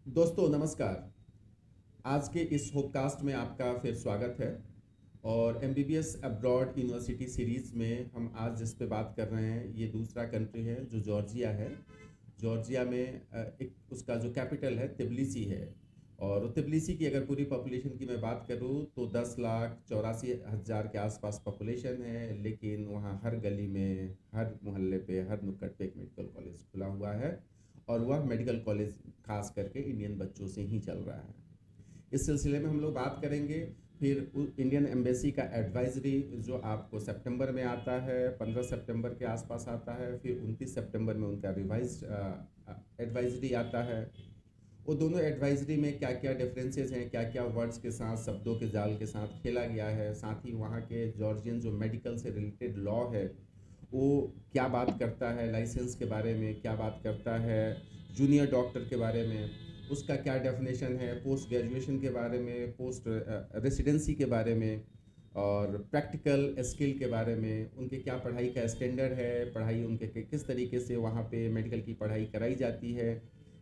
दोस्तों नमस्कार। आज के इस होपकास्ट में आपका फिर स्वागत है। और एमबीबीएस अब्रॉड यूनिवर्सिटी सीरीज़ में हम आज जिस पे बात कर रहे हैं ये दूसरा कंट्री है जो जॉर्जिया है। जॉर्जिया में एक उसका जो कैपिटल है तिबिलिसी है। और तिबिलिसी की अगर पूरी पॉपुलेशन की मैं बात करूँ तो 10,84,000 के आसपास पॉपुलेशन है, लेकिन वहाँ हर गली में, हर मोहल्ले पे, हर नुक्कड़ पे एक मेडिकल कॉलेज खुला हुआ है। और वह मेडिकल कॉलेज खास करके इंडियन बच्चों से ही चल रहा है। इस सिलसिले में हम लोग बात करेंगे। फिर इंडियन एम्बेसी का एडवाइजरी जो आपको सितंबर में आता है, 15 सितंबर के आसपास आता है। फिर 29 सितंबर में उनका रिवाइज्ड एडवाइजरी आता है। वो दोनों एडवाइजरी में क्या क्या डिफरेंसेस हैं, क्या क्या वर्ड्स के साथ, शब्दों के जाल के साथ खेला गया है, साथ ही वहाँ के जॉर्जियन जो मेडिकल से रिलेटेड लॉ है वो क्या बात करता है, लाइसेंस के बारे में क्या बात करता है, जूनियर डॉक्टर के बारे में उसका क्या डेफिनेशन है, पोस्ट ग्रेजुएशन के बारे में, पोस्ट रेसिडेंसी के बारे में, और प्रैक्टिकल स्किल के बारे में, उनके क्या पढ़ाई का स्टैंडर्ड है, पढ़ाई उनके किस तरीके से वहाँ पे मेडिकल की पढ़ाई कराई जाती है,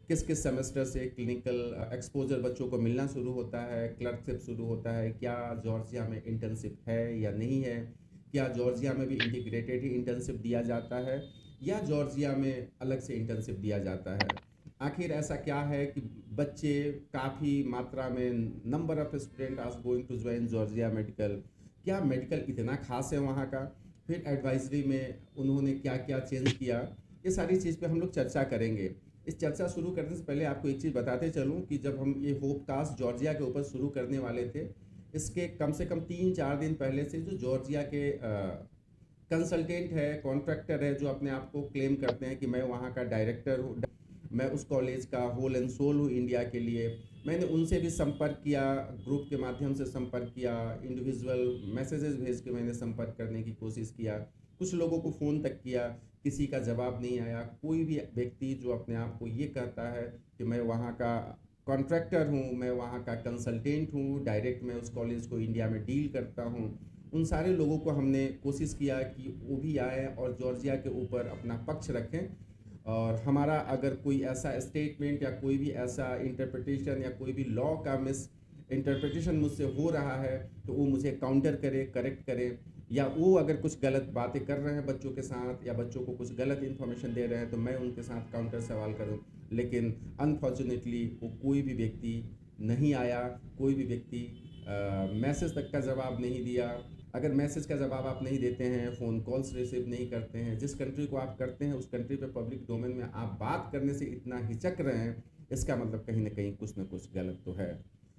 किस किस सेमेस्टर से क्लिनिकल एक्सपोजर बच्चों को मिलना शुरू होता है, क्लर्कशिप शुरू होता है, क्या जॉर्जिया में इंटर्नशिप है या नहीं है, क्या जॉर्जिया में भी इंटीग्रेटेड ही इंटर्नशिप दिया जाता है या जॉर्जिया में अलग से इंटर्नशिप दिया जाता है। आखिर ऐसा क्या है कि बच्चे काफ़ी मात्रा में, number of student are going to join Georgia medical, क्या मेडिकल इतना खास है वहाँ का। फिर एडवाइजरी में उन्होंने क्या क्या चेंज किया, ये सारी चीज़ पे हम लोग चर्चा करेंगे। इस चर्चा शुरू करने से पहले आपको एक चीज़ बताते चलूँ कि जब हम ये होपकास्ट जॉर्जिया के ऊपर शुरू करने वाले थे, इसके कम से कम 3-4 दिन पहले से जो जॉर्जिया के कंसल्टेंट है, कॉन्ट्रैक्टर है, जो अपने आप को क्लेम करते हैं कि मैं वहाँ का डायरेक्टर हूँ, मैं उस कॉलेज का होल एंड सोल हूँ इंडिया के लिए, मैंने उनसे भी संपर्क किया, ग्रुप के माध्यम से संपर्क किया, इंडिविजुअल मैसेजेस भेज के मैंने संपर्क करने की कोशिश किया, कुछ लोगों को फ़ोन तक किया, किसी का जवाब नहीं आया। कोई भी व्यक्ति जो अपने आप को ये कहता है कि मैं वहाँ का कॉन्ट्रैक्टर हूँ, मैं वहाँ का कंसल्टेंट हूँ, डायरेक्ट मैं उस कॉलेज को इंडिया में डील करता हूँ, उन सारे लोगों को हमने कोशिश किया कि वो भी आए और जॉर्जिया के ऊपर अपना पक्ष रखें। और हमारा अगर कोई ऐसा स्टेटमेंट या कोई भी ऐसा इंटरप्रिटेशन या कोई भी लॉ का मिस इंटरप्रिटेशन मुझसे हो रहा है तो वो मुझे काउंटर करे, करेक्ट करे, या वो अगर कुछ गलत बातें कर रहे हैं बच्चों के साथ या बच्चों को कुछ गलत इन्फॉर्मेशन दे रहे हैं तो मैं उनके साथ काउंटर सवाल करूं। लेकिन अनफॉर्चुनेटली वो कोई भी व्यक्ति नहीं आया, कोई भी व्यक्ति मैसेज तक का जवाब नहीं दिया। अगर मैसेज का जवाब आप नहीं देते हैं, फ़ोन कॉल्स रिसीव नहीं करते हैं, जिस कंट्री को आप करते हैं उस कंट्री पे पब्लिक डोमेन में आप बात करने से इतना हिचक रहे हैं, इसका मतलब कहीं ना कहीं कुछ ना कुछ गलत तो है।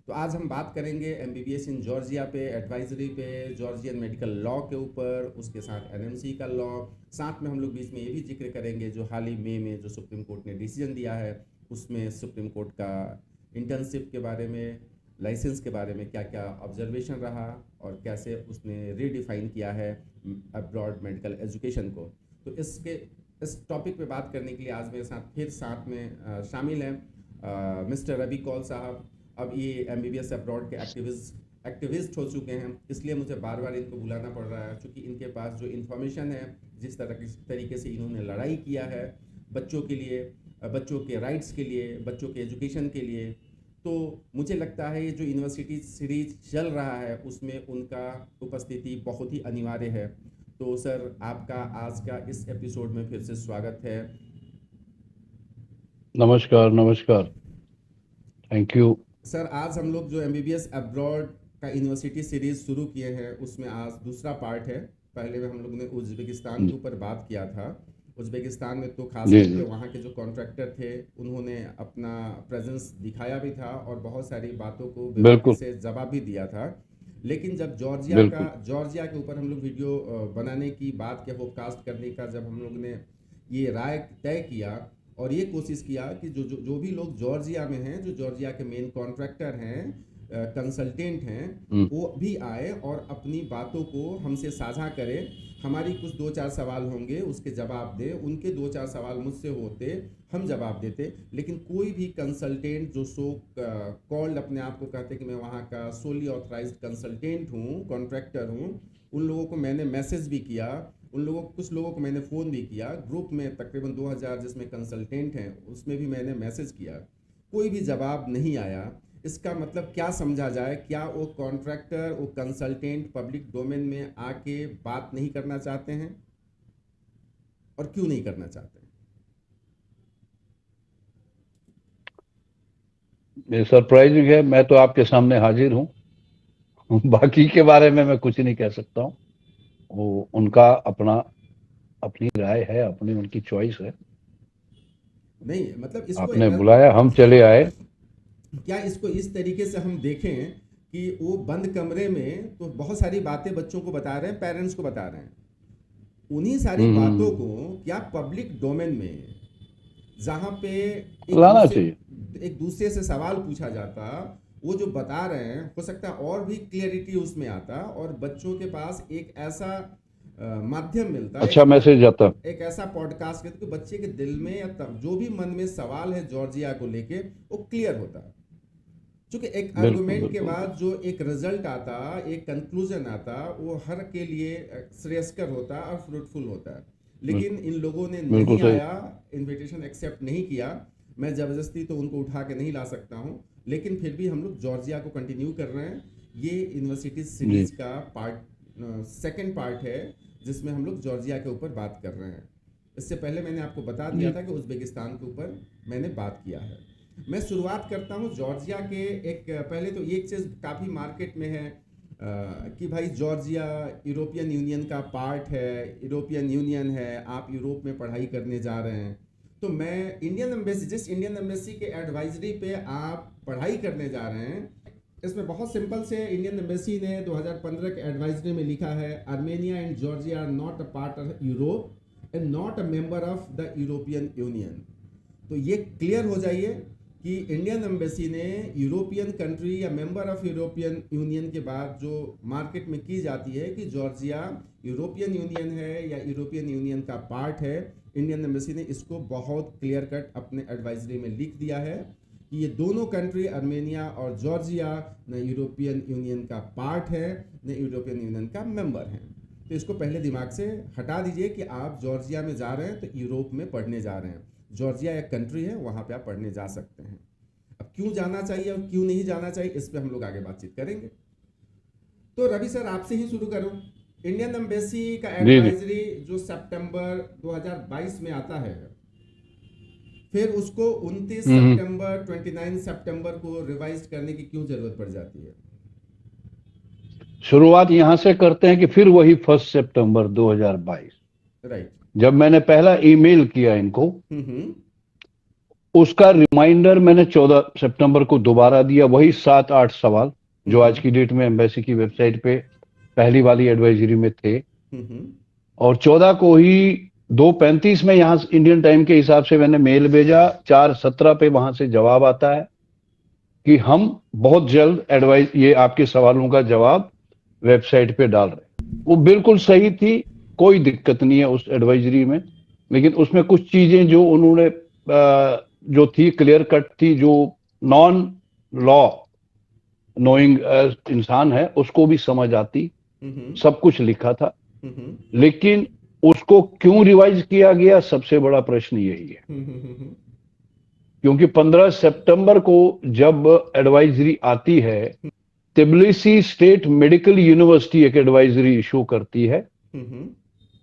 तो आज हम बात करेंगे एमबीबीएस इन जॉर्जिया पे, एडवाइजरी पे, जॉर्जियन मेडिकल लॉ के ऊपर, उसके साथ एनएमसी का लॉ, साथ में हम लोग बीच में ये भी जिक्र करेंगे जो हाल ही मई में जो सुप्रीम कोर्ट ने डिसीजन दिया है उसमें सुप्रीम कोर्ट का इंटर्नशिप के बारे में, लाइसेंस के बारे में क्या क्या ऑब्जर्वेशन रहा और कैसे उसने रीडिफाइन किया है अब्रॉड मेडिकल एजुकेशन को। तो इस टॉपिक पे बात करने के लिए आज मेरे साथ फिर साथ में शामिल हैं मिस्टर रवि कौल साहब। अब ये एमबीबीएस अब्रॉड के एक्टिविस्ट हो चुके हैं, इसलिए मुझे बार बार इनको बुलाना पड़ रहा है क्योंकि इनके पास जो इन्फॉर्मेशन है, जिस तरीके से इन्होंने लड़ाई किया है बच्चों के लिए, बच्चों के राइट्स के लिए, बच्चों के एजुकेशन के लिए, तो मुझे लगता है ये जो यूनिवर्सिटी सीरीज चल रहा है उसमें उनका उपस्थिति बहुत ही अनिवार्य है। तो सर आपका आज का इस एपिसोड में फिर से स्वागत है। नमस्कार नमस्कार। Thank you. सर आज हम लोग जो एमबीबीएस अब्रॉड का यूनिवर्सिटी सीरीज शुरू किए हैं उसमें आज दूसरा पार्ट है। पहले में हम लोग ने उज्बेकिस्तान के ऊपर बात किया था। उज्बेकिस्तान में तो खास जी करके जी। वहाँ के जो कॉन्ट्रैक्टर थे उन्होंने अपना प्रेजेंस दिखाया भी था और बहुत सारी बातों को बेबाकी बिल्कुल से जवाब भी दिया था। लेकिन जब बिल्कुल। जॉर्जिया के ऊपर हम लोग वीडियो बनाने की बात के होपकास्ट करने का जब हम लोग ने ये राय तय किया और ये कोशिश किया कि जो भी लोग जॉर्जिया में हैं, जो जॉर्जिया के मेन कॉन्ट्रैक्टर हैं, कंसल्टेंट हैं, हम्म, वो भी आए और अपनी बातों को हमसे साझा करें। हमारी कुछ 2-4 सवाल होंगे उसके जवाब दें, उनके 2-4 सवाल मुझसे होते, हम जवाब देते। लेकिन कोई भी कंसल्टेंट जो कॉल्ड अपने आप को कहते कि मैं वहाँ का सोली ऑथराइज्ड कंसल्टेंट हूँ, कॉन्ट्रैक्टर हूँ, उन लोगों को मैंने मैसेज भी किया, उन लोगों कुछ लोगों को मैंने फ़ोन भी किया, ग्रुप में तकरीबन 2000 जिसमें कंसल्टेंट हैं उसमें भी मैंने मैसेज किया कोई भी जवाब नहीं आया, इसका मतलब क्या समझा जाए? क्या वो कॉन्ट्रैक्टर, वो कंसल्टेंट पब्लिक डोमेन में आके बात नहीं करना चाहते हैं, और क्यों नहीं करना चाहते हैं? ये सरप्राइजिंग है। मैं तो आपके सामने हाजिर हूँ। बाकी के बारे में मैं कुछ नहीं कह सकता हूँ। वो उनका अपना अपनी राय है, अपनी उनकी चॉइस है। नहीं मतलब इसको आपने बुलाया, हम चले आए। क्या इसको इस तरीके से हम देखें कि वो बंद कमरे में तो बहुत सारी बातें बच्चों को बता रहे हैं, पेरेंट्स को बता रहे हैं, उन्हीं सारी बातों हम्म, को क्या पब्लिक डोमेन में, जहाँ पे लाना चाहिए। एक दूसरे से सवाल पूछा जाता, वो जो बता रहे हैं, हो सकता है और भी क्लियरिटी उसमें आता, और बच्चों के पास एक ऐसा माध्यम मिलता, अच्छा मैसेज आता। एक ऐसा पॉडकास्ट कहते कि बच्चे के दिल में या जो भी मन में सवाल है जॉर्जिया को लेके, वो क्लियर होता। क्योंकि एक बिल्कुल आर्गुमेंट के बिल्कुल बाद जो एक रिजल्ट आता, एक कंक्लूजन आता, वो हर के लिए श्रेयस्कर होता और फ्रूटफुल होता है। लेकिन इन लोगों ने बिल्कुल नहीं सही। आया, इनविटेशन एक्सेप्ट नहीं किया। मैं ज़बरदस्ती तो उनको उठा के नहीं ला सकता हूँ, लेकिन फिर भी हम लोग जॉर्जिया को कंटिन्यू कर रहे हैं। ये यूनिवर्सिटी जी सीरीज का सेकंड पार्ट है, जिसमें हम लोग जॉर्जिया के ऊपर बात कर रहे हैं। इससे पहले मैंने आपको बता दिया जी। था कि उज़्बेकिस्तान के ऊपर मैंने बात किया है। मैं शुरुआत करता हूँ जॉर्जिया के। एक पहले तो एक चीज़ काफ़ी मार्केट में है कि भाई जॉर्जिया यूरोपियन यूनियन का पार्ट है, यूरोपियन यूनियन है, आप यूरोप में पढ़ाई करने जा रहे हैं। तो मैं इंडियन एम्बेसी, जिस इंडियन एम्बेसी के एडवाइजरी पे आप पढ़ाई करने जा रहे हैं, इसमें बहुत सिंपल से इंडियन एम्बेसी ने 2015 के एडवाइजरी में लिखा है, Armenia and Georgia are not a part of Europe and not a member of the European Union. तो ये क्लियर हो जाइए कि इंडियन एम्बेसी ने यूरोपियन कंट्री या मेंबर ऑफ यूरोपियन यूनियन के बाद जो मार्केट में की जाती है कि जॉर्जिया यूरोपियन यूनियन है या यूरोपियन यूनियन का पार्ट है, इंडियन एम्बेसी ने इसको बहुत क्लियर कट अपने एडवाइजरी में लिख दिया है कि ये दोनों कंट्री, आर्मेनिया और जॉर्जिया, न यूरोपियन यूनियन का पार्ट है न यूरोपियन यूनियन का मेंबर है। तो इसको पहले दिमाग से हटा दीजिए कि आप जॉर्जिया में जा रहे हैं तो यूरोप में पढ़ने जा रहे हैं। जॉर्जिया एक कंट्री है, वहाँ पे आप पढ़ने जा सकते हैं। अब क्यों जाना चाहिए और क्यों नहीं जाना चाहिए, इस पे हम लोग आगे बातचीत करेंगे। तो रवि सर, आपसे ही शुरू करूं। इंडियन एम्बेसी का जी जी। एडवाइजरी जो सितंबर 2022 में आता है, फिर उसको 29 हम्म। सितंबर 29 सितंबर को रिवाइज करने की क्यों जरूरत पड़ जाती है? शुरुआत यहां से करते हैं कि फिर वही 1 सितंबर 2022, राइट। जब मैंने पहला ईमेल किया इनको, हम्म। उसका रिमाइंडर मैंने 14 सितंबर को दोबारा दिया। वही 7-8 सवाल जो आज हम्म। की डेट में एम्बेसी की वेबसाइट पे पहली वाली एडवाइजरी में थे। हम्म। और 14 को ही 2:35 में यहाँ इंडियन टाइम के हिसाब से मैंने मेल भेजा। 4:17 पे वहां से जवाब आता है कि हम बहुत जल्द एडवाइस, ये आपके सवालों का जवाब वेबसाइट पे डाल रहे हैं। वो बिल्कुल सही थी, कोई दिक्कत नहीं है उस एडवाइजरी में। लेकिन उसमें कुछ चीजें जो उन्होंने जो थी क्लियर कट थी, जो नॉन लॉ नोइंग इंसान है उसको भी समझ आती। हम्म। सब कुछ लिखा था। हम्म। लेकिन उसको क्यों रिवाइज किया गया, सबसे बड़ा प्रश्न यही है। हम्म। क्योंकि 15 सितंबर को जब एडवाइजरी आती है, तिबलिसी स्टेट मेडिकल यूनिवर्सिटी एक एडवाइजरी इशू करती है हम्म।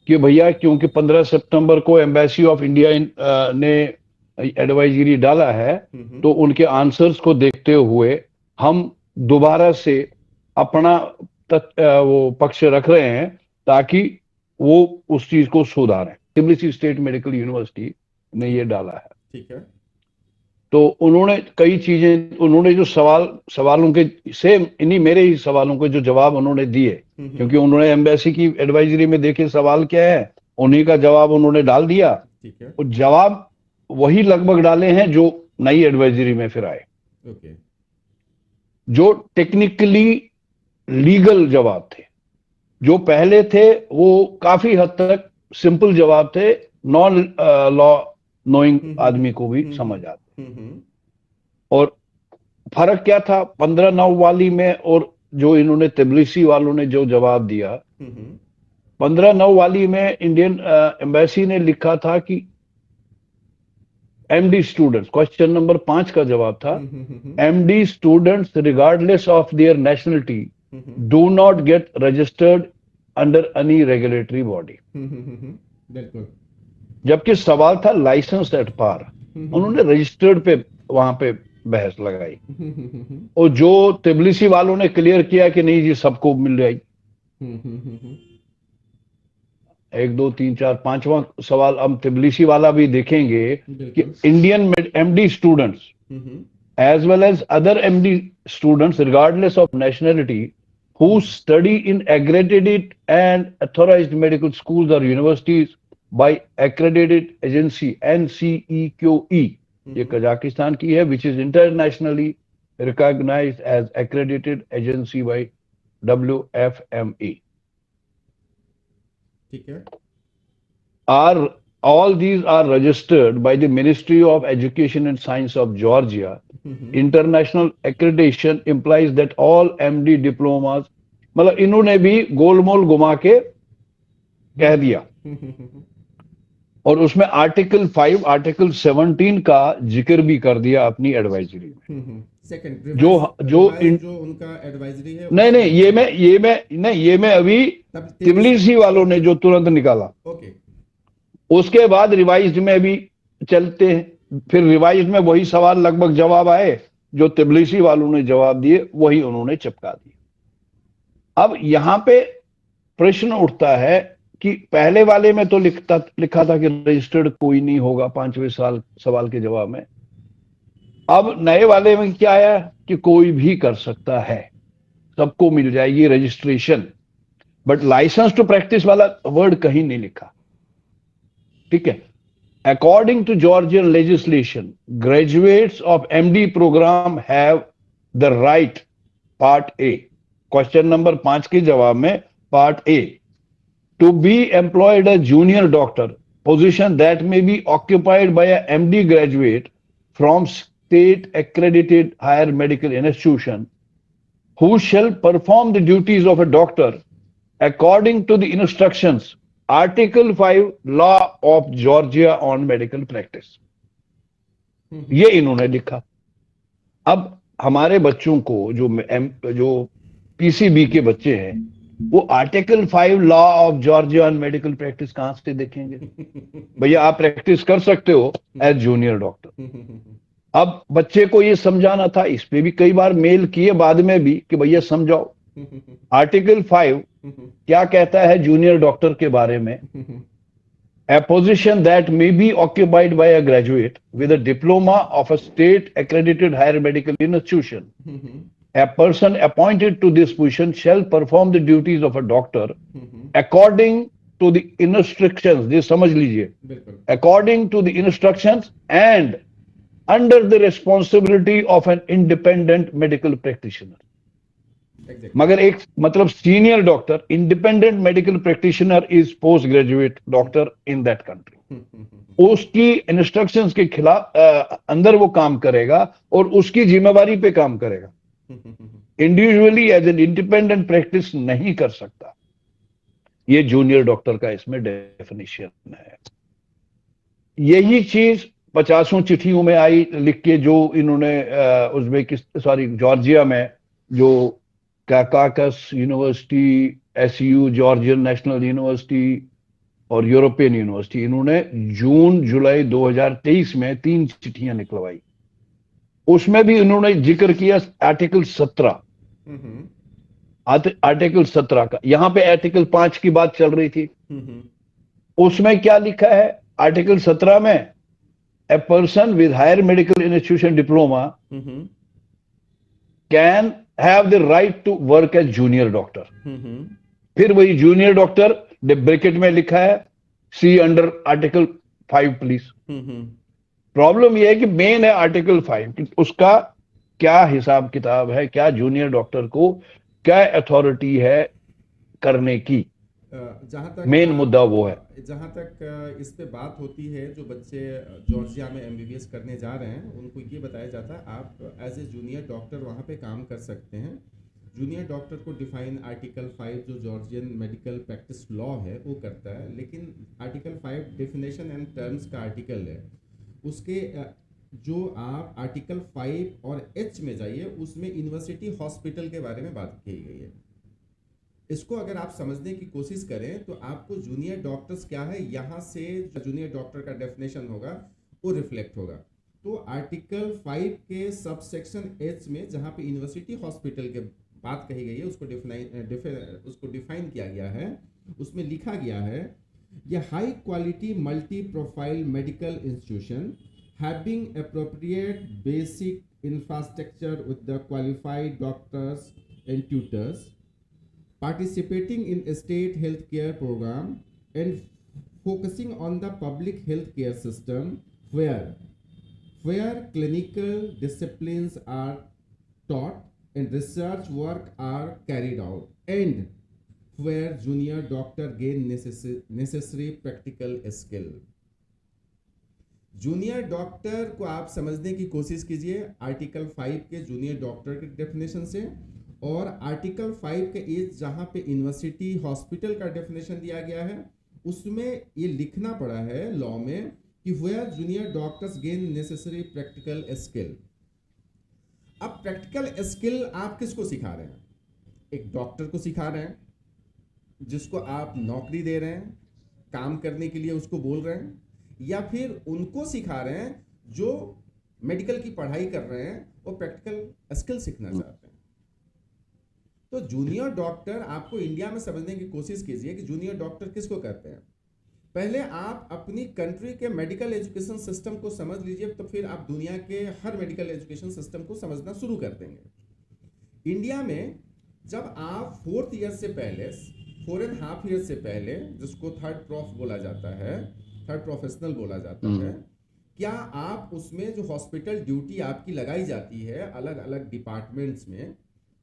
कि भैया, क्योंकि 15 सितंबर को एम्बेसी ऑफ इंडिया ने एडवाइजरी डाला है, तो उनके आंसर्स को देखते हुए हम दोबारा से अपना वो पक्ष रख रहे हैं, ताकि वो उस चीज को सुधारें। तिबलिसी स्टेट मेडिकल यूनिवर्सिटी ने ये ठीक। डाला है। ठीक है। तो उन्होंने कई चीजें, उन्होंने जो सवालों के सेम इन्हीं मेरे ही सवालों के जो जवाब उन्होंने दिए, क्योंकि उन्होंने एम्बेसी की एडवाइजरी में देखे सवाल क्या है, उन्हीं का जवाब उन्होंने डाल दिया। ठीक है। और जवाब वही लगभग डाले हैं जो नई एडवाइजरी में फिर आए, ओके। जो टेक्निकली लीगल जवाब थे। जो पहले थे वो काफी हद तक सिंपल जवाब थे, नॉन लॉ नोइंग आदमी को भी समझ आते। और फर्क क्या था 15/9 वाली में और जो इन्होंने तिबलिसी वालों ने जो जवाब दिया? 15/9 वाली में इंडियन एम्बेसी ने लिखा था कि MD स्टूडेंट्स, क्वेश्चन नंबर 5 का जवाब था हम्म, MD students regardless of their nationality hmm, do not gate registered under any regulatory body. बिल्कुल। जबकि सवाल था लाइसेंस एट पार, उन्होंने रजिस्टर्ड पे वहां पे बहस लगाई। और जो तिबलिसी वालों ने क्लियर किया कि नहीं जी सबको मिल जाएगी। एक दो तीन चार पांचवा सवाल हम तिबलिसी वाला भी देखेंगे कि बिल्कुल। Indian MD students as well as other MD students, regardless of nationality, who study in accredited and authorized medical schools or universities by accredited agency NCEQE, ये कजाकिस्तान की है, which is internationally recognized as accredited agency by WFME. ठीक है। Are all these are registered by the Ministry of Education and Science of Georgia. International accreditation implies that all MD diplomas, मतलब इन्होंने भी गोलमोल घुमा के कह दिया। और उसमें आर्टिकल 5 आर्टिकल 17 का जिक्र भी कर दिया अपनी एडवाइजरी में। सेकंड जो जो जो उनका एडवाइजरी है नहीं नहीं ये मैं अभी तिबलिसी वालों ने जो तुरंत निकाला, ओके। उसके बाद रिवाइज में भी चलते हैं। फिर रिवाइज में वही सवाल लगभग जवाब आए जो तिबलिसी वालों ने जवाब दिए, वही उन्होंने चिपका दिए। अब यहां पे प्रश्न उठता है कि पहले वाले में तो लिखा था कि रजिस्टर्ड कोई नहीं होगा 5वें सवाल के जवाब में। अब नए वाले में क्या आया कि कोई भी कर सकता है, सबको मिल जाएगी registration, but license to practice वाला वर्ड कहीं नहीं लिखा। ठीक है। According to Georgian legislation, graduates of MD program have the right, part A, question number 5 के जवाब में part A, to be employed as junior doctor, position that may be occupied by a MD graduate from state accredited higher medical institution who shall perform the duties of a doctor according to the instructions article 5 law of Georgia on medical practice, ये इन्होंने लिखा। अब हमारे बच्चों को जो PCB के बच्चे हैं वो article 5 law of Georgia on medical practice कहां से देखेंगे? भैया आप प्रैक्टिस कर सकते हो एज जूनियर डॉक्टर। अब बच्चे को ये समझाना था, इस पे भी कई बार मेल किए बाद में भी कि भैया समझाओ आर्टिकल 5 क्या कहता है जूनियर डॉक्टर के बारे में। A position that may be occupied by a graduate with a diploma of a state accredited higher medical institution. A person appointed to this position shall perform the duties of a doctor according to the instructions, ये समझ लीजिए, according to the instructions and under the responsibility of an independent medical practitioner. मगर एक मतलब senior doctor, independent medical practitioner is post graduate doctor in that country. उसकी instructions के खिलाफ अंदर वो काम करेगा और उसकी जिम्मेवारी पे काम करेगा, individually as an independent practice नहीं कर सकता। ये जूनियर डॉक्टर का इसमें डेफिनेशन है। यही चीज 50 चिट्ठियों में आई लिख के, जो इन्होंने जॉर्जिया में जो Caucasus university, SU, Georgian national university और यूरोपियन यूनिवर्सिटी, इन्होंने जून जुलाई 2023 में 3 चिट्ठियां निकलवाई। उसमें भी इन्होंने जिक्र किया आर्टिकल 17, आर्टिकल 17 का। यहां पे आर्टिकल 5 की बात चल रही थी। उसमें क्या लिखा है आर्टिकल 17 में? A person with higher medical institution diploma can have the right to work as junior doctor. फिर वही जूनियर डॉक्टर ब्रैकेट में लिखा है सी अंडर आर्टिकल 5 प्लीज। प्रॉब्लम यह है कि मेन है आर्टिकल 5 कि उसका क्या हिसाब किताब है, क्या जूनियर डॉक्टर को क्या अथॉरिटी है करने की, जहां तक मेन मुद्दा वो है। जहां तक इस पे बात होती है, जो बच्चे जॉर्जिया में एमबीबीएस करने जा रहे हैं उनको ये बताया जाता है आप एज ए जूनियर डॉक्टर वहां पे काम कर सकते हैं। जूनियर डॉक्टर को डिफाइन आर्टिकल 5 जो जॉर्जियन मेडिकल प्रैक्टिस लॉ है वो करता है, लेकिन आर्टिकल 5 डेफिनेशन एंड टर्म्स का आर्टिकल है। उसके जो आप आर्टिकल 5 और एच में जाइए, उसमें यूनिवर्सिटी हॉस्पिटल के बारे में बात की गई है। इसको अगर आप समझने की कोशिश करें तो आपको जूनियर डॉक्टर्स क्या है, यहाँ से जूनियर डॉक्टर का डेफिनेशन होगा वो रिफ्लेक्ट होगा। तो आर्टिकल 5 के सब सेक्शन एच में जहाँ पे यूनिवर्सिटी हॉस्पिटल के बात कही गई है, उसको डिफाइन किया गया है। उसमें लिखा गया है, ये high quality multi profile medical institution having appropriate basic infrastructure with the qualified doctors and tutors participating in a state healthcare program and focusing on the public healthcare system where clinical disciplines are taught and research work are carried out and where junior doctor gain necessary practical skill। Junior doctor को आप समझने की कोशिश कीजिए article 5 के junior doctor के definition से, और आर्टिकल 5 के एज जहां पे यूनिवर्सिटी हॉस्पिटल का डेफिनेशन दिया गया है, उसमें ये लिखना पड़ा है लॉ में कि where junior doctors gain necessary practical skill. अब प्रैक्टिकल स्किल आप किसको सिखा रहे हैं? एक डॉक्टर को सिखा रहे हैं जिसको आप नौकरी दे रहे हैं, काम करने के लिए उसको बोल रहे हैं, या फिर उनको सिखा रहे हैं जो मेडिकल की पढ़ाई कर रहे हैं और प्रैक्टिकल स्किल सीखना चाहते हैं। तो जूनियर डॉक्टर, आपको इंडिया में समझने की कोशिश कीजिए कि जूनियर डॉक्टर किसको कहते हैं। पहले आप अपनी कंट्री के मेडिकल एजुकेशन सिस्टम को समझ लीजिए, तो फिर आप दुनिया के हर मेडिकल एजुकेशन सिस्टम को समझना शुरू कर देंगे। इंडिया में जब आप 4th ईयर से पहले, 4.5 ईयर से पहले, जिसको थर्ड प्रोफ बोला जाता है, थर्ड प्रोफेशनल बोला जाता है, क्या आप उसमें जो हॉस्पिटल ड्यूटी आपकी लगाई जाती है अलग अलग डिपार्टमेंट्स में,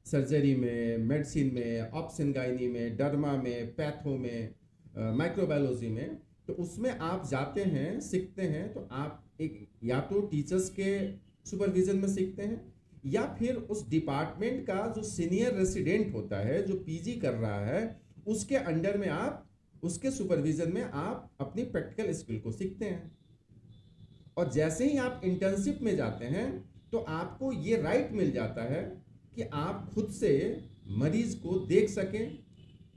सर्जरी में, मेडिसिन में, ऑप्स एंड गायनी में, डर्मा में, पैथो में, माइक्रोबायोलॉजी में, तो उसमें आप जाते हैं, सीखते हैं, तो आप एक या तो टीचर्स के सुपरविजन में सीखते हैं, या फिर उस डिपार्टमेंट का जो सीनियर रेसिडेंट होता है, जो पीजी कर रहा है, उसके अंडर में आप, उसके सुपरविजन में आप अपनी प्रैक्टिकल स्किल को सीखते हैं। और जैसे ही आप इंटर्नशिप में जाते हैं तो आपको ये राइट मिल जाता है कि आप खुद से मरीज को देख सकें,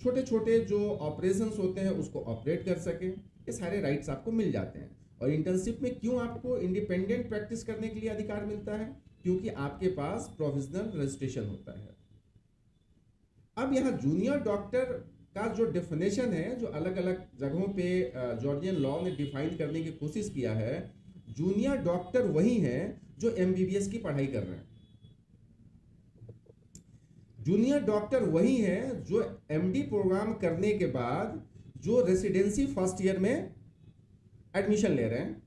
छोटे छोटे जो ऑपरेशंस होते हैं उसको ऑपरेट कर सकें, ये सारे राइट्स आपको मिल जाते हैं। और इंटर्नशिप में क्यों आपको इंडिपेंडेंट प्रैक्टिस करने के लिए अधिकार मिलता है? क्योंकि आपके पास प्रोविजनल रजिस्ट्रेशन होता है। अब यहाँ जूनियर डॉक्टर का जो डेफिनेशन है, जो अलग अलग जगहों पे जॉर्जियन लॉ ने डिफाइन करने की कोशिश किया है, जूनियर डॉक्टर वही हैं जो एमबीबीएस की पढ़ाई कर रहे हैं। जूनियर डॉक्टर वही हैं जो एमडी प्रोग्राम करने के बाद जो रेसिडेंसी फर्स्ट ईयर में एडमिशन ले रहे हैं।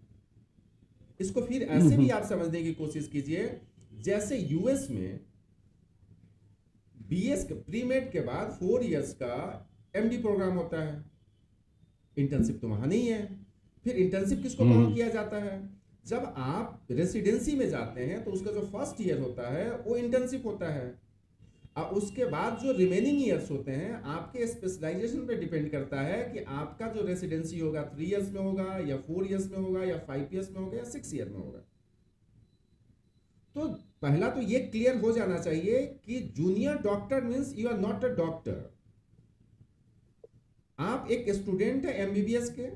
इसको फिर ऐसे भी आप समझने की कोशिश कीजिए, जैसे यूएस में बीएस प्री मेड के बाद 4 इयर्स का एमडी प्रोग्राम होता है। इंटर्नशिप तो वहां नहीं है। फिर इंटर्नशिप किसको काउंट किया जाता है? जब आप रेसिडेंसी में जाते हैं तो उसका जो फर्स्ट ईयर होता है वो इंटर्नशिप होता है। अब उसके बाद जो रिमेनिंग ईयर्स होते हैं आपके स्पेशलाइजेशन पे डिपेंड करता है कि आपका जो रेसिडेंसी होगा 3 इयर्स में होगा या 4 इयर्स में होगा या 5 इयर्स में होगा या 6 ईयर में होगा। तो पहला तो ये क्लियर हो जाना चाहिए कि junior doctor means you are not a doctor. आप एक स्टूडेंट है एमबीबीएस के,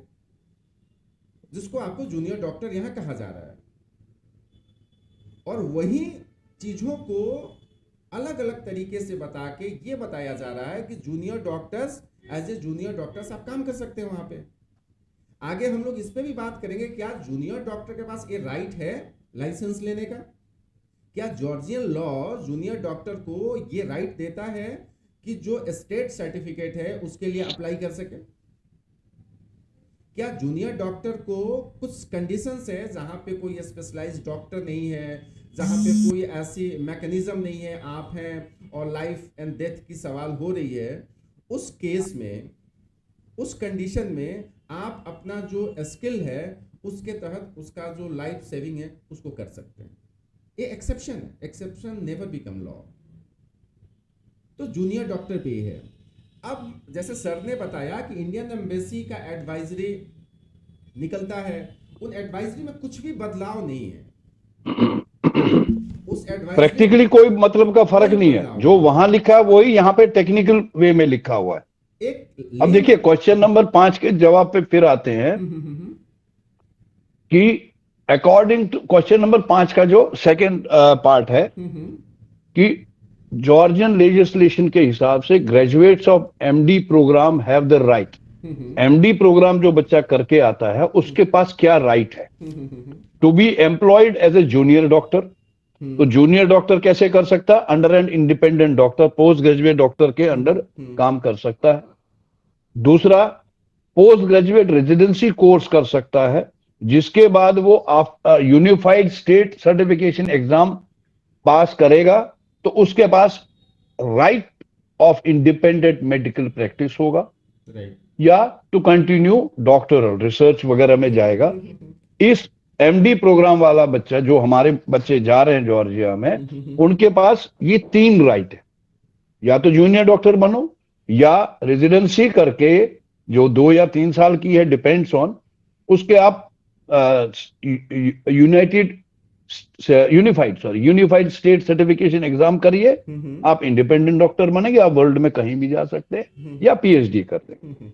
जिसको आपको जूनियर डॉक्टर यहां कहा जा रहा है। और वही चीजों को अलग अलग तरीके से बता के ये बताया जा रहा है कि junior doctors, as a junior doctors आप काम कर सकते हैं वहां पे। आगे हम लोग इस पे भी बात करेंगे, क्या जूनियर डॉक्टर के पास ये राइट है लाइसेंस लेने का? क्या जॉर्जियन लॉ जूनियर डॉक्टर को ये राइट देता है कि जो स्टेट सर्टिफिकेट है उसके लिए अप्लाई कर सके? क्या जूनियर डॉक्टर को कुछ कंडीशंस है जहां पे कोई स्पेशलाइज्ड डॉक्टर नहीं है, जहां पे कोई ऐसी मैकेनिज्म नहीं है, आप हैं और लाइफ एंड डेथ की सवाल हो रही है, उस केस में, उस कंडीशन में आप अपना जो स्किल है उसके तहत उसका जो लाइफ सेविंग है उसको कर सकते हैं। ये एक्सेप्शन है, एक्सेप्शन नेवर बिकम लॉ। तो जूनियर डॉक्टर पे है। अब जैसे सर ने बताया कि इंडियन एम्बेसी का एडवाइजरी निकलता है उन एडवाइजरी में कुछ भी बदलाव नहीं है। उस एडवाइजरी प्रैक्टिकली कोई मतलब का फर्क कोई नहीं है, बदलाव जो नहीं। वहां लिखा है वही यहाँ पे टेक्निकल वे में लिखा हुआ है। एक अब देखिए लेमैन। क्वेश्चन नंबर 5 के जवाब पे फिर आते हैं कि अकॉर्डिंग टू क्वेश्चन नंबर 5 का जो सेकंड पार्ट है कि जॉर्जियन लेजिस्लेशन के हिसाब से graduates of MD program have the right, MD program जो बच्चा करके आता है उसके पास क्या राइट है to be employed as a junior doctor. तो जूनियर डॉक्टर कैसे कर सकता है? Under an independent doctor, post graduate doctor के अंडर काम कर सकता है। दूसरा, पोस्ट ग्रेजुएट रेजिडेंसी कोर्स कर सकता है, जिसके बाद वो unified state certification exam pass करेगा तो उसके पास right of independent medical practice होगा, राइट। या टू कंटिन्यू डॉक्टरल रिसर्च वगैरह में जाएगा। इस एमडी प्रोग्राम वाला बच्चा, जो हमारे बच्चे जा रहे हैं जॉर्जिया में, उनके पास ये 3 राइट है, या तो जूनियर डॉक्टर बनो, या रेजिडेंसी करके जो 2 या 3 साल की है, डिपेंड्स ऑन उसके, आप यूनिफाइड स्टेट सर्टिफिकेशन एग्जाम करिए, आप इंडिपेंडेंट डॉक्टर बनेंगे, आप वर्ल्ड में कहीं भी जा सकते हैं, या पीएचडी कर लेंगे।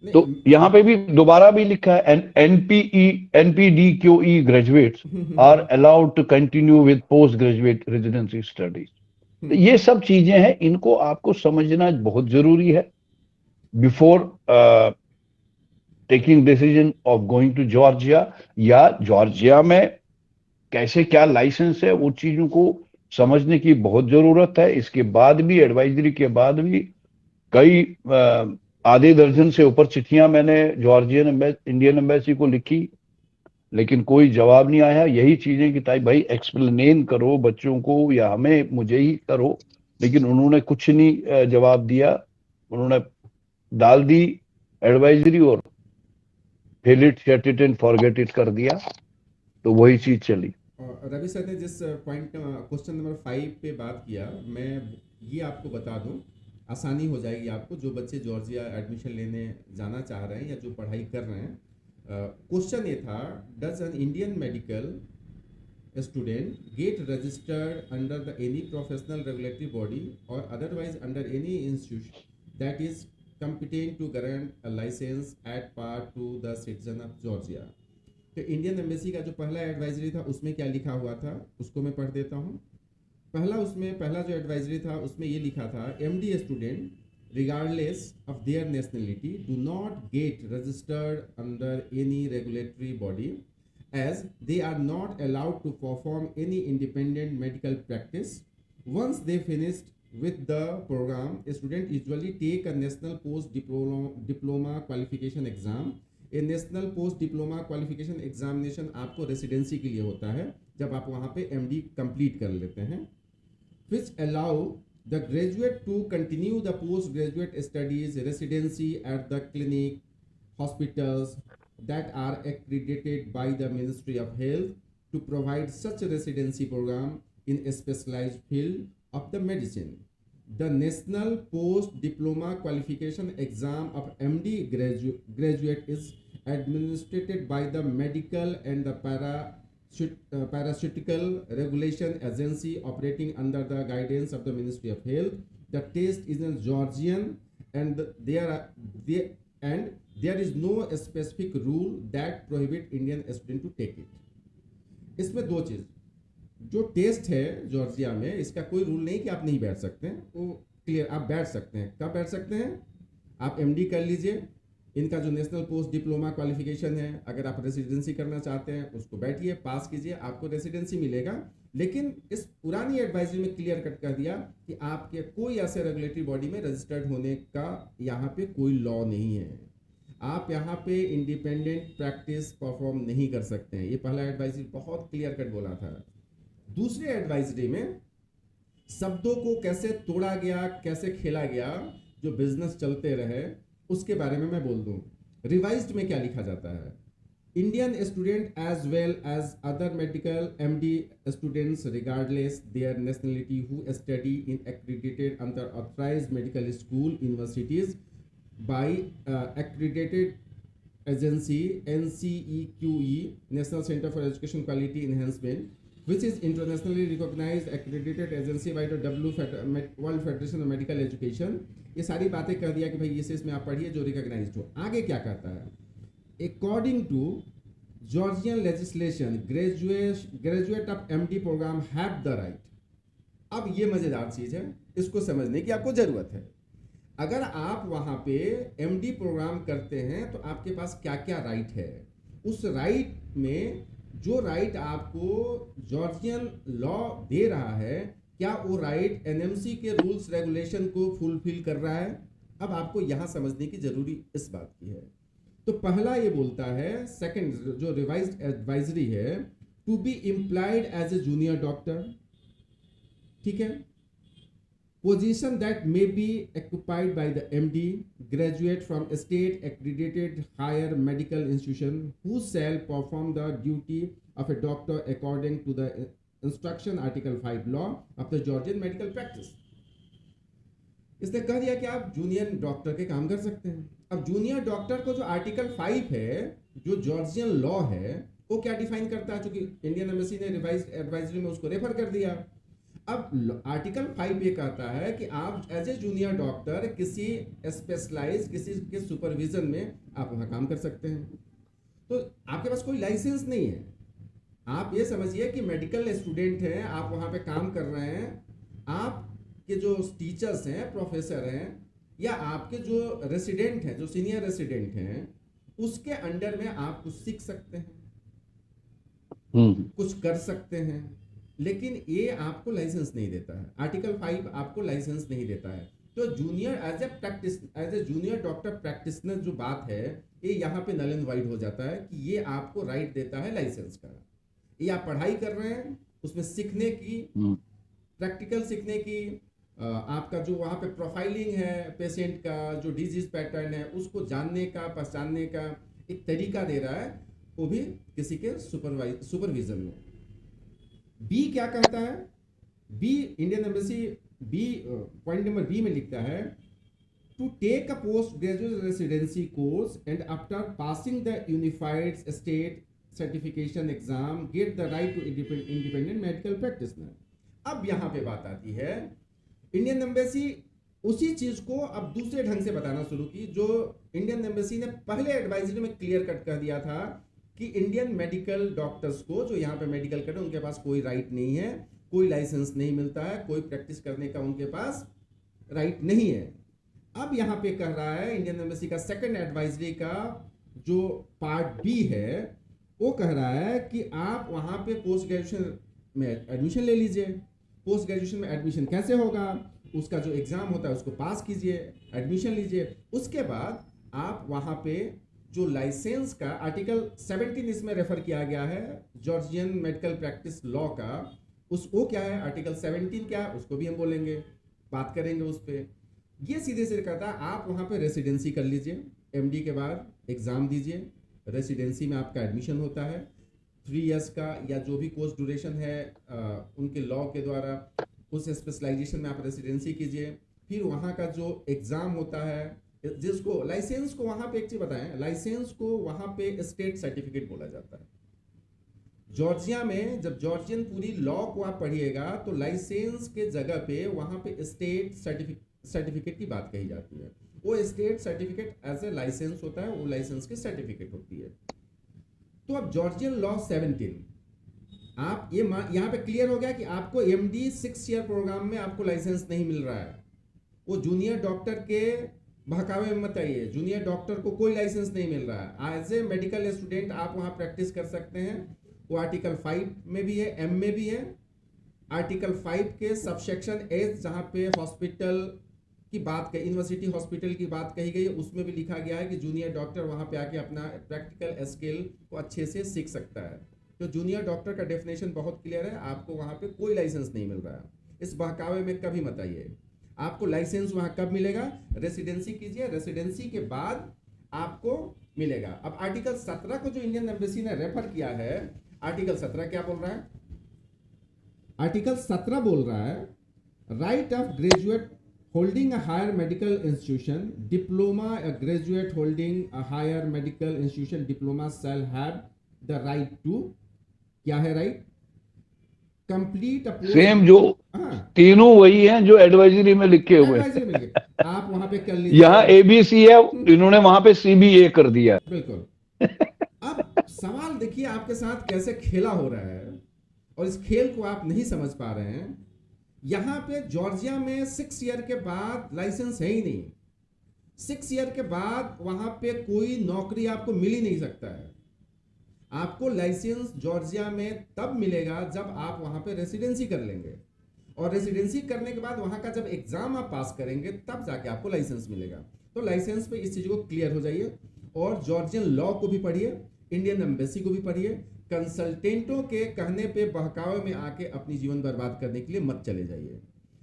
तो यहां पे भी दोबारा भी लिखा है NPDQE graduates are allowed to continue with post graduate residency studies. तो ये सब चीजें हैं, इनको आपको समझना बहुत जरूरी है before taking decision of going to Georgia, या जॉर्जिया में कैसे क्या लाइसेंस है, वो चीजों को समझने की बहुत जरूरत है। इसके बाद भी, एडवाइजरी के बाद भी, कई आधे दर्जन से ऊपर चिट्ठियां मैंने जॉर्जियन इंडियन एम्बेसी को लिखी, लेकिन कोई जवाब नहीं आया। यही चीजें कि ताई भाई एक्सप्लेन करो बच्चों को, या हमें, मुझे ही करो, लेकिन उन्होंने कुछ नहीं जवाब दिया। उन्होंने डाल दी एडवाइजरी और fail it, set it and forget it कर दिया, तो वही चीज चली। रवि सर ने जिस पॉइंट क्वेश्चन नंबर 5 पे बात किया, मैं ये आपको बता दूं, आसानी हो जाएगी आपको, जो बच्चे जॉर्जिया एडमिशन लेने जाना चाह रहे हैं या जो पढ़ाई कर रहे हैं। क्वेश्चन ये था, does an Indian medical student get registered under the any professional regulatory body और otherwise under any institution that is competent to grant a license at par to the citizen of Georgia। तो Indian embassy का जो पहला advisory था उसमें क्या लिखा हुआ था, उसको मैं पढ़ देता हूँ। पहला जो एडवाइजरी था उसमें ये लिखा था, MD student regardless of their nationality do not get registered under any regulatory body as they are not allowed to perform any independent medical practice. Once they finished with the program, a student usually take a national post diploma qualification exam। A national post diploma qualification examination आपको residency के लिए होता है, जब आप वहाँ पे MD complete कर लेते हैं। which allow the graduate to continue the postgraduate studies residency at the clinic, hospitals that are accredited by the Ministry of Health to provide such a residency program in a specialized field of the medicine. The National Post Diploma Qualification Exam of MD graduate is administered by the Medical and the Pharmaceutical Regulation Agency operating under the guidance of the Ministry of Health. The test is in Georgian and there is no specific rule that prohibit Indian student to take it। इसमें दो चीज़, जो test है Georgia में, इसका कोई rule नहीं कि आप नहीं बैठ सकते हैं, वो क्लियर, आप बैठ सकते हैं। कब बैठ सकते हैं? आप एमडी कर लीजिए, इनका जो नेशनल पोस्ट डिप्लोमा क्वालिफिकेशन है, अगर आप रेसिडेंसी करना चाहते हैं उसको बैठिए, पास कीजिए, आपको रेसिडेंसी मिलेगा। लेकिन इस पुरानी एडवाइजरी में क्लियर कट कर दिया कि आपके कोई ऐसे रेगुलेटरी बॉडी में रजिस्टर्ड होने का यहाँ पे कोई लॉ नहीं है, आप यहाँ पे इंडिपेंडेंट प्रैक्टिस परफॉर्म नहीं कर सकते हैं। ये पहला एडवाइजरी बहुत क्लियर कट बोला था। दूसरे एडवाइजरी में शब्दों को कैसे तोड़ा गया, कैसे खेला गया, जो बिजनेस चलते रहे, उसके बारे में मैं बोल दूं। रिवाइज्ड में क्या लिखा जाता है, Indian student as well as other medical MD students regardless their nationality who study in accredited under authorised medical school universities by accredited Agency NCEQE, National Center for Education Quality Enhancement, which is internationally recognized accredited agency by the World Federation of Medical Education. ये सारी बातें कर दिया कि भाई इसमें आप पढ़िए जो रिकॉग्नाइज्ड हो। आगे क्या कहता है? According to Georgian legislation, graduate of MD program have the right. अब ये मजेदार चीज है, इसको समझने की आपको जरूरत है। अगर आप वहां पे एमडी प्रोग्राम करते हैं तो आपके पास क्या क्या राइट है। उस राइट में जो राइट आपको जॉर्जियन लॉ दे रहा है, क्या वो राइट एनएमसी के रूल्स रेगुलेशन को फुलफिल कर रहा है? अब आपको यहां समझने की जरूरी इस बात की है। तो पहला ये बोलता है, सेकंड जो रिवाइज्ड एडवाइजरी है, to be implied as a junior doctor, ठीक है। Position that may be occupied by the MD, graduate from a state accredited higher medical institution, who shall perform the duty of a doctor according to the instruction Article 5 law of the Georgian medical practice. इसने कह दिया कि आप junior doctor के काम कर सकते हैं। अब जूनियर डॉक्टर को जो आर्टिकल 5 है, जो जॉर्जियन लॉ है, वो क्या डिफाइन करता है? चूंकि इंडियन एम्बेसी ने रिवाइज्ड एडवाइजरी में उसको रेफर कर दिया। अब आर्टिकल 5 ये कहता है कि आप एज ए जूनियर डॉक्टर किसी स्पेशलाइज, किसी के सुपरविजन में आप वहां काम कर सकते हैं। तो आपके पास कोई लाइसेंस नहीं है। आप ये समझिए कि मेडिकल स्टूडेंट हैं, आप वहां पे काम कर रहे हैं, आपके जो टीचर्स हैं, प्रोफेसर हैं, या आपके जो रेसिडेंट हैं, जो सीनियर रेसिडेंट हैं, उसके अंडर में आप कुछ सीख सकते हैं, कुछ कर सकते हैं, लेकिन ये आपको लाइसेंस नहीं देता है। आर्टिकल 5 आपको लाइसेंस नहीं देता है। तो junior as a junior doctor practitioner जो बात है, ये यहाँ पे नल एंड वाइड हो जाता है कि ये आपको राइट देता है लाइसेंस का। ये आप पढ़ाई कर रहे हैं, उसमें सीखने की, प्रैक्टिकल सीखने की, आपका जो वहाँ पे प्रोफाइलिंग है पेशेंट का, जो डिजीज पैटर्न है, उसको जानने का, पहचानने का एक तरीका दे रहा है, वो भी किसी के सुपरविजन में। बी क्या कहता है? B, Indian embassy B point number B में लिखता है, to take a post graduate residency course and after passing the unified state certification exam get the right to independent medical practitioner. अब यहां पे बात आती है, इंडियन एम्बेसी उसी चीज को अब दूसरे ढंग से बताना शुरू की, जो इंडियन एम्बेसी ने पहले एडवाइजरी में क्लियर कट कर दिया था कि इंडियन मेडिकल डॉक्टर्स को जो यहाँ पे मेडिकल कर रहे हैं, उनके पास कोई राइट नहीं है, कोई लाइसेंस नहीं मिलता है, कोई प्रैक्टिस करने का उनके पास राइट नहीं है। अब यहाँ पे कह रहा है इंडियन एम्बेसी का सेकंड एडवाइजरी का जो पार्ट बी है, वो कह रहा है कि आप वहाँ पे पोस्ट ग्रेजुएशन में एडमिशन ले लीजिए। पोस्ट ग्रेजुएशन में एडमिशन कैसे होगा? उसका जो एग्जाम होता है उसको पास कीजिए, एडमिशन लीजिए, उसके बाद आप वहाँ पे जो लाइसेंस का आर्टिकल 17 इसमें रेफर किया गया है जॉर्जियन मेडिकल प्रैक्टिस लॉ का, वो क्या है? आर्टिकल 17 क्या है उसको भी हम बोलेंगे, बात करेंगे उस पर। ये सीधे सीधे कहता है आप वहाँ पे रेसिडेंसी कर लीजिए, एमडी के बाद एग्जाम दीजिए, रेसिडेंसी में आपका एडमिशन होता है 3 इयर्स का, या जो भी कोर्स ड्यूरेशन है उनके लॉ के द्वारा, उस स्पेशलाइजेशन में आप रेसिडेंसी कीजिए। फिर वहाँ का जो एग्जाम होता है, जिसको लाइसेंस को वहां पे एक चीज बताएं, लाइसेंस को वहां पे स्टेट सर्टिफिकेट बोला जाता है। जॉर्जिया में जब जॉर्जियन पूरी लॉ को आप पढ़िएगा तो लाइसेंस के जगह पे वहां पे स्टेट सर्टिफिकेट की बात कही जाती है। वो state certificate as a license होता है, वो लाइसेंस की सर्टिफिकेट होती है। तो अब जॉर्जियन लॉ 17 आप ये यहाँ पे क्लियर हो गया कि आपको एमडी 6 ईयर प्रोग्राम में आपको लाइसेंस नहीं मिल रहा है। वो जूनियर डॉक्टर के बहकावे में मत आइए, जूनियर डॉक्टर को कोई लाइसेंस नहीं मिल रहा है। एज ए मेडिकल स्टूडेंट आप वहां प्रैक्टिस कर सकते हैं, वो आर्टिकल 5 में भी है, एम में भी है। आर्टिकल 5 के सबसेक्शन एच जहां पे हॉस्पिटल की बात, यूनिवर्सिटी हॉस्पिटल की बात कही गई है, उसमें भी लिखा गया है कि जूनियर डॉक्टर वहां पे आके अपना प्रैक्टिकल स्किल को अच्छे से सीख सकता है। तो जूनियर डॉक्टर का डेफिनेशन बहुत क्लियर है, आपको वहां पे कोई लाइसेंस नहीं मिल रहा है। इस बहकावे में कभी मत आइए। आपको लाइसेंस वहां कब मिलेगा? रेसिडेंसी कीजिए, रेसिडेंसी के बाद आपको मिलेगा। अब आर्टिकल 17 को जो इंडियन एम्बेसी ने रेफर किया है, आर्टिकल 17 क्या बोल रहा है? आर्टिकल 17 बोल रहा है right of graduate holding a higher medical institution diploma, a graduate holding a higher medical institution diploma shall have the right to, क्या है राइट, कंप्लीट अ सेम जो हाँ तीनों वही हैं जो एडवाइजरी में लिखे हुए हैं। एडवाइजरी में आप वहां पे कर लीजिए, यहाँ एबीसी है, इन्होंने वहां पे सीबीए कर दिया। बिल्कुल। अब सवाल देखिए आपके साथ कैसे खेला हो रहा है, और इस खेल को आप नहीं समझ पा रहे हैं। यहां पे जॉर्जिया में 6 ईयर के बाद लाइसेंस है ही नहीं। 6 ईयर के बाद वहां पे कोई नौकरी आपको मिल ही नहीं सकता है। आपको लाइसेंस जॉर्जिया में तब मिलेगा जब आप वहां पे रेसिडेंसी कर लेंगे, और रेसिडेंसी करने के बाद वहां का जब एग्जाम आप पास करेंगे तब जाके आपको लाइसेंस मिलेगा। तो लाइसेंस पे इस चीज को क्लियर हो जाइए, और जॉर्जियन लॉ को भी पढ़िए, इंडियन एम्बेसी को भी पढ़िए। कंसल्टेंटों के कहने पे बहकावे में आके अपनी जीवन बर्बाद करने के लिए मत चले जाइए।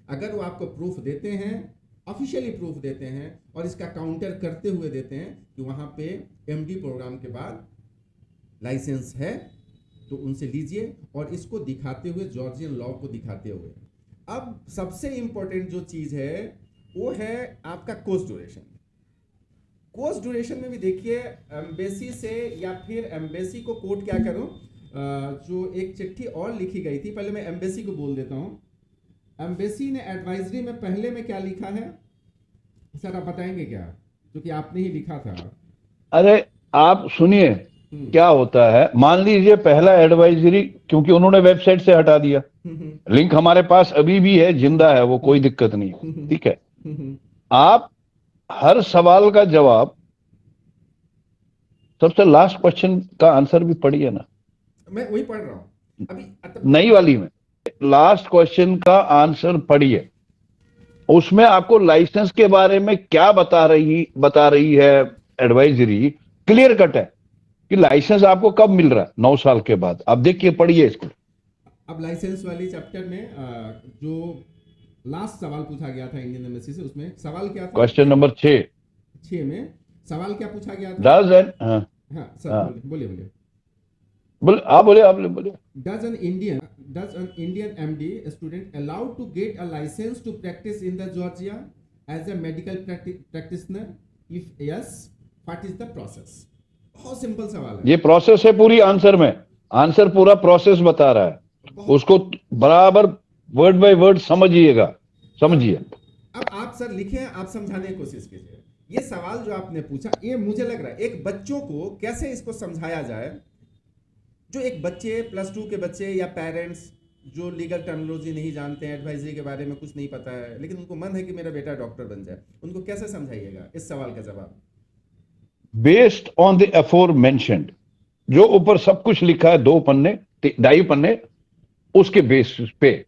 अगर वो आपको प्रूफ देते हैं, ऑफिशियली प्रूफ देते हैं, और इसका काउंटर करते हुए देते हैं कि वहां पे एमडी प्रोग्राम के बाद लाइसेंस है, तो उनसे लीजिए, और इसको दिखाते हुए, जॉर्जियन लॉ को दिखाते हुए। अब सबसे इंपॉर्टेंट जो चीज है वो है आपका कोर्स ड्यूरेशन। कोर्स ड्यूरेशन में भी देखिए, एम्बेसी से, या फिर एम्बेसी को कोट क्या करूं, जो एक चिट्ठी और लिखी गई थी, पहले मैं एम्बेसी को बोल देता हूं। एम्बेसी ने एडवाइजरी में पहले में क्या लिखा है सर, आप बताएंगे क्या, क्योंकि आपने ही लिखा था। अरे आप सुनिए क्या होता है। मान लीजिए पहला एडवाइजरी, क्योंकि उन्होंने वेबसाइट से हटा दिया, लिंक हमारे पास अभी भी है, जिंदा है वो, कोई दिक्कत नहीं है, ठीक है। आप हर सवाल का जवाब, सबसे लास्ट क्वेश्चन का आंसर भी पढ़िए ना। मैं वही पढ़ रहा हूं अभी, नई वाली में लास्ट क्वेश्चन का आंसर पढ़िए। उसमें आपको लाइसेंस के बारे में क्या बता रही है एडवाइजरी, क्लियर कट है कि लाइसेंस आपको कब मिल रहा है, 9 साल के बाद। आप देखिए, पढ़िए इसको। अब लाइसेंस वाली चैप्टर में जो लास्ट सवाल पूछा गया था इंडियन एम्बेसी से, उसमें सवाल क्या था, क्वेश्चन नंबर 6 में सवाल क्या पूछा गया था? डज एन हाँ सर, बोलिए बोलिए बोलिए। Does an Indian MD student allowed to get a license to practice in the Georgia as a medical practitioner, if yes what is the process? बहुत सिंपल सवाल है। ये प्रोसेस है पूरी आंसर में, आंसर पूरा प्रोसेस बता रहा है, उसको बराबर वर्ड बाय वर्ड समझिए। अब आप सर लिखें, आप समझाने की कोशिश कीजिए। ये सवाल जो आपने पूछा, ये मुझे लग रहा है एक बच्चों को कैसे इसको समझाया जाए, जो एक बच्चे +2 के बच्चे या पेरेंट्स जो लीगल टर्मिनोलॉजी नहीं जानते हैं, एडवाइजरी के बारे में कुछ नहीं पता है, लेकिन उनको मन है कि मेरा बेटा डॉक्टर बन जाए, उनको कैसे समझाइएगा इस सवाल का जवाब? बेस्ड ऑन द अफोर मेंशन्ड, जो ऊपर सब कुछ लिखा है, 2 पन्ने 2.5 पन्ने, उसके बेसिस पे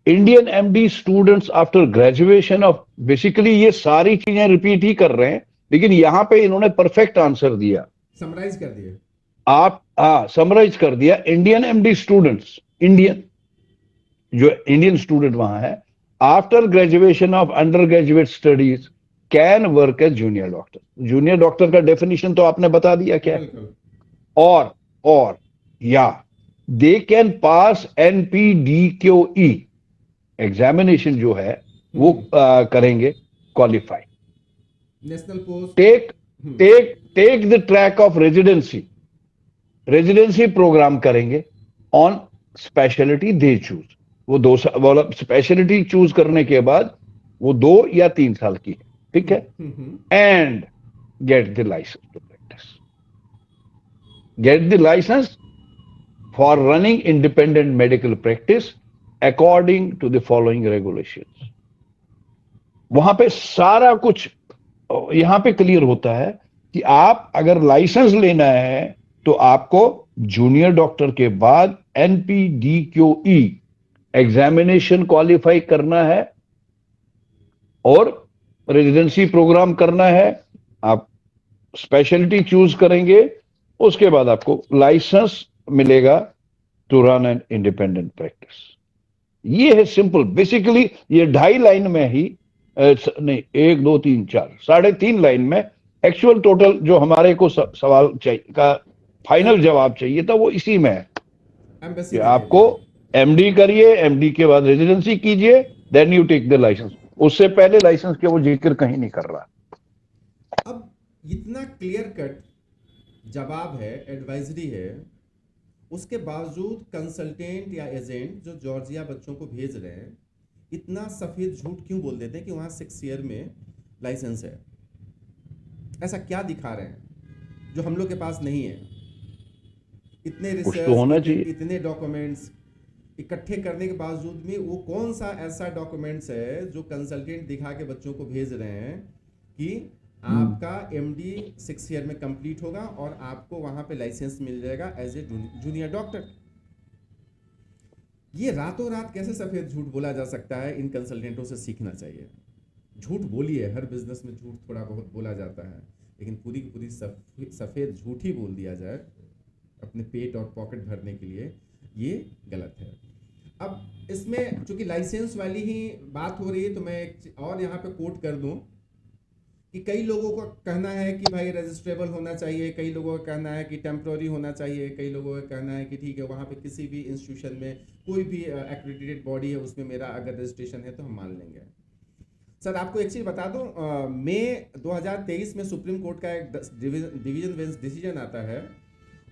Indian MD students after graduation of, basically ये सारी चीजें रिपीट ही कर रहे हैं, लेकिन यहां पे इन्होंने परफेक्ट आंसर दिया, समराइज कर दिए। आप समराइज कर दिया। Indian MD students, Indian student वहां है, after graduation of under graduate studies can work as junior doctor. Junior doctor का डेफिनेशन तो आपने बता दिया क्या है। और या they can pass NPDQE examination जो है वो करेंगे, qualify, national post, take the track of residency program करेंगे ऑन स्पेशलिटी दे चूज। वो 2 साल स्पेशलिटी चूज करने के बाद वो 2 या 3 साल की है, ठीक है। And get the licence to practise, get the licence for running independent medical practice according to the following regulations. वहां पे सारा कुछ यहां पे क्लियर होता है कि आप अगर लाइसेंस लेना है तो आपको जूनियर डॉक्टर के बाद NPDQE एग्जामिनेशन क्वालिफाई करना है और रेजिडेंसी प्रोग्राम करना है। आप स्पेशलिटी चूज करेंगे, उसके बाद आपको लाइसेंस मिलेगा to run an independent practice. ये है सिंपल, बेसिकली ये 2.5 लाइन में ही नहीं, 1 2 3 4 3.5 लाइन में एक्चुअल टोटल जो हमारे को सवाल चाहिए का फाइनल जवाब चाहिए था वो इसी में है कि आपको MD करिए, MD के बाद रेजिडेंसी कीजिए, then you take the licence. उससे पहले लाइसेंस के वो जिक्र कहीं नहीं कर रहा। अब इतना क्लियर कट जवाब है, एडवाइजरी है, उसके बावजूद कंसल्टेंट या एजेंट जो जॉर्जिया बच्चों को भेज रहे हैं इतना सफेद झूठ क्यों बोल देते हैं कि वहां 6 ईयर में लाइसेंस है? ऐसा क्या दिखा रहे हैं जो हम लोग के पास नहीं है? इतने कुछ तो होना रिसर्च, चाहिए। इतने डॉक्यूमेंट्स इकट्ठे करने के बावजूद भी वो कौन सा ऐसा डॉक्यूमेंट्स है जो कंसल्टेंट दिखा के बच्चों को भेज रहे हैं कि आपका एमडी 6 ईयर में कंप्लीट होगा और आपको वहां पे लाइसेंस मिल जाएगा एज ए जूनियर डॉक्टर? ये रातों रात कैसे सफेद झूठ बोला जा सकता है? इन कंसल्टेंटों से सीखना चाहिए। झूठ बोलिए, हर बिजनेस में झूठ थोड़ा बहुत बोला जाता है, लेकिन पूरी की पूरी सफेद झूठ ही बोल दिया जाए अपने पेट और पॉकेट भरने के लिए, ये गलत है। अब इसमें चूंकि लाइसेंस वाली ही बात हो रही है तो मैं एक और यहाँ पे कोट कर दूं कि कई लोगों का कहना है कि भाई रजिस्ट्रेबल होना चाहिए, कई लोगों का कहना है कि टेम्प्रोरी होना चाहिए, कई लोगों का कहना है कि ठीक है वहाँ पे किसी भी इंस्टीट्यूशन में कोई भी एक्रेडिटेड बॉडी है उसमें मेरा अगर रजिस्ट्रेशन है तो हम मान लेंगे। सर आपको एक चीज़ बता दूं, मई 2023 में सुप्रीम कोर्ट का एक डिवीजन बेंच डिसीजन आता है,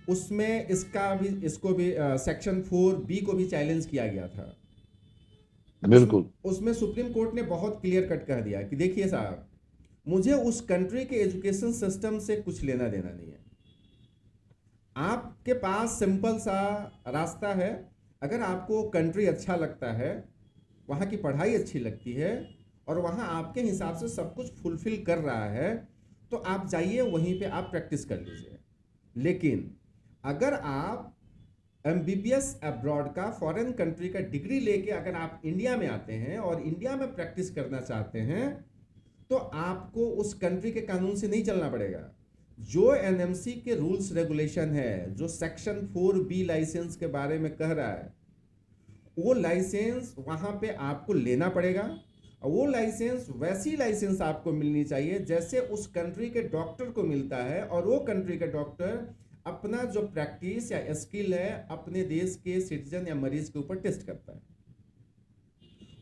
उसमें इसको भी सेक्शन 4B को भी चैलेंज किया गया था। बिल्कुल। उसमें सुप्रीम कोर्ट ने बहुत क्लियर कट कह दिया कि देखिए साहब, मुझे उस कंट्री के एजुकेशन सिस्टम से कुछ लेना देना नहीं है। आपके पास सिंपल सा रास्ता है, अगर आपको कंट्री अच्छा लगता है, वहाँ की पढ़ाई अच्छी लगती है और वहाँ आपके हिसाब से सब कुछ फुलफिल कर रहा है, तो आप जाइए वहीं पे आप प्रैक्टिस कर लीजिए। लेकिन अगर आप MBBS अब्रॉड का फॉरेन कंट्री का डिग्री लेके अगर आप इंडिया में आते हैं और इंडिया में प्रैक्टिस करना चाहते हैं तो आपको उस कंट्री के कानून से नहीं चलना पड़ेगा। जो NMC के रूल्स रेगुलेशन है, जो सेक्शन 4B लाइसेंस के बारे में कह रहा है, वो लाइसेंस वहां पे आपको लेना पड़ेगा और वो लाइसेंस वैसी लाइसेंस आपको मिलनी चाहिए जैसे उस कंट्री के डॉक्टर को मिलता है, और वो कंट्री का डॉक्टर अपना जो प्रैक्टिस या स्किल है अपने देश के सिटीजन या मरीज के ऊपर टेस्ट करता है।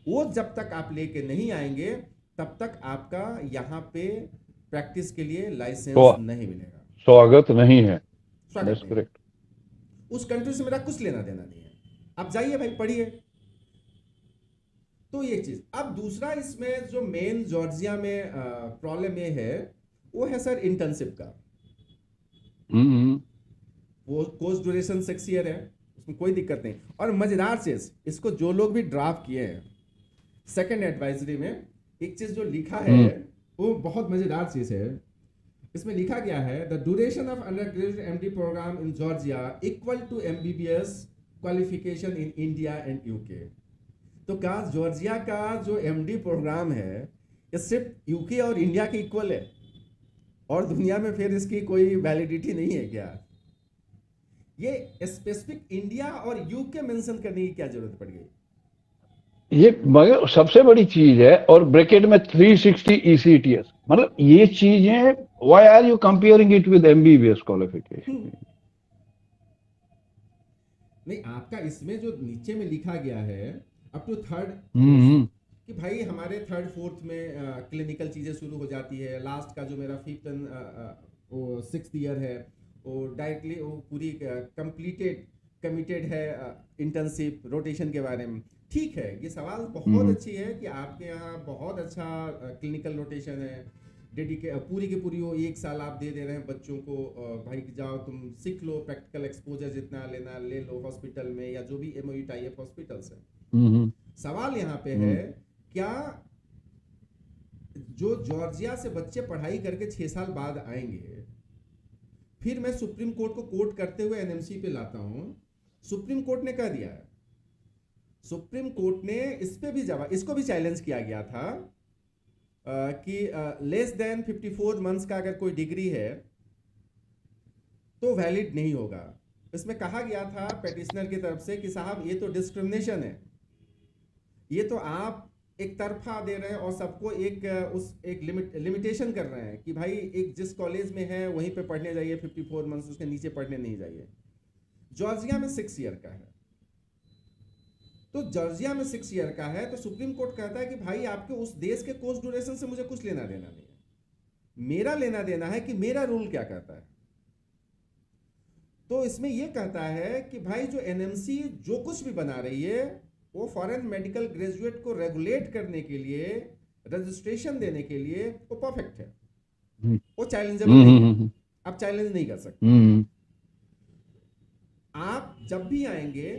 वो जब तक आप लेके नहीं आएंगे तब तक आपका यहाँ पे प्रैक्टिस के लिए लाइसेंस नहीं मिलेगा। स्वागत नहीं है। स्वागत नहीं। उस कंट्री से मेरा कुछ लेना देना नहीं है, आप जाइए भाई पढ़िए। तो ये चीज। अब दूसरा इसमें जो मेन जॉर्जिया में प्रॉब्लम ये है वो है सर इंटर्नशिप का। वो कोर्स ड्यूरेशन 6 ईयर है, उसमें कोई दिक्कत नहीं। और मजेदार चीज, इसको जो लोग भी ड्राफ्ट किए हैं सेकंड एडवाइजरी में, एक चीज जो लिखा है वो बहुत मजेदार चीज है। इसमें लिखा गया है the duration of under graduate MD programme in Georgia equal to MBBS qualification in India and UK। तो क्या जॉर्जिया का जो MD प्रोग्राम है ये सिर्फ UK और इंडिया के इक्वल है और दुनिया में फिर इसकी कोई वैलिडिटी नहीं है क्या? ये स्पेसिफिक इंडिया और UK मेंशन करने की क्या जरूरत पड़ गई? ये मगर सबसे बड़ी चीज है, और ब्रैकेट में 360 ECTS, मतलब ये चीजें why are you comparing it with MBBS qualification? नहीं, आपका इसमें जो नीचे में लिखा गया है अप टू थर्ड कि भाई हमारे 3rd 4th में क्लिनिकल चीजें शुरू हो जाती है, लास्ट का जो मेरा 5th एंड 6th ईयर है वो डायरेक्टली वो पूरी कमिटेड है इंटर्नशिप रोटेशन के बारे में। ठीक है, ये सवाल बहुत अच्छी है कि आपके यहाँ बहुत अच्छा क्लिनिकल रोटेशन है, पूरी की पूरी वो 1 साल आप दे रहे हैं बच्चों को, भाई जाओ तुम सीख लो, प्रैक्टिकल एक्सपोजर जितना लेना ले लो हॉस्पिटल में या जो भी MOU टाइप हॉस्पिटल्स है। सवाल यहाँ पे है क्या जो जॉर्जिया से बच्चे पढ़ाई करके 6 साल बाद आएंगे, फिर मैं सुप्रीम कोर्ट को कोट करते हुए NMC पे लाता हूं, सुप्रीम कोर्ट ने कह दिया है, सुप्रीम कोर्ट ने इस पे भी जवाब, इसको भी चैलेंज किया गया था कि लेस देन 54 मंथ्स का अगर कोई डिग्री है तो वैलिड नहीं होगा। इसमें कहा गया था पेटिशनर की तरफ से कि साहब ये तो डिस्क्रिमिनेशन है, ये तो आप एक तरफा दे रहे हैं और सबको एक लिमिटेशन कर रहे हैं कि भाई एक जिस कॉलेज में है वहीं पे पढ़ने जाइए, 54 मंथ्स उसके नीचे पढ़ने नहीं जाइए। जॉर्जिया में 6 ईयर का है, तो जॉर्जिया में 6 ईयर का है, तो सुप्रीम कोर्ट कहता है कि भाई आपके उस देश के कोर्स ड्यूरेशन से मुझे कुछ लेना देना नहीं है, मेरा लेना देना है कि मेरा रूल क्या कहता है। तो इसमें यह कहता है कि भाई जो एनएमसी जो कुछ भी बना रही है वो फॉरेन मेडिकल ग्रेजुएट को रेगुलेट करने के लिए, रजिस्ट्रेशन देने के लिए वो परफेक्ट है, वो चैलेंजेबल नहीं है, आप चैलेंज नहीं कर सकते। आप जब भी आएंगे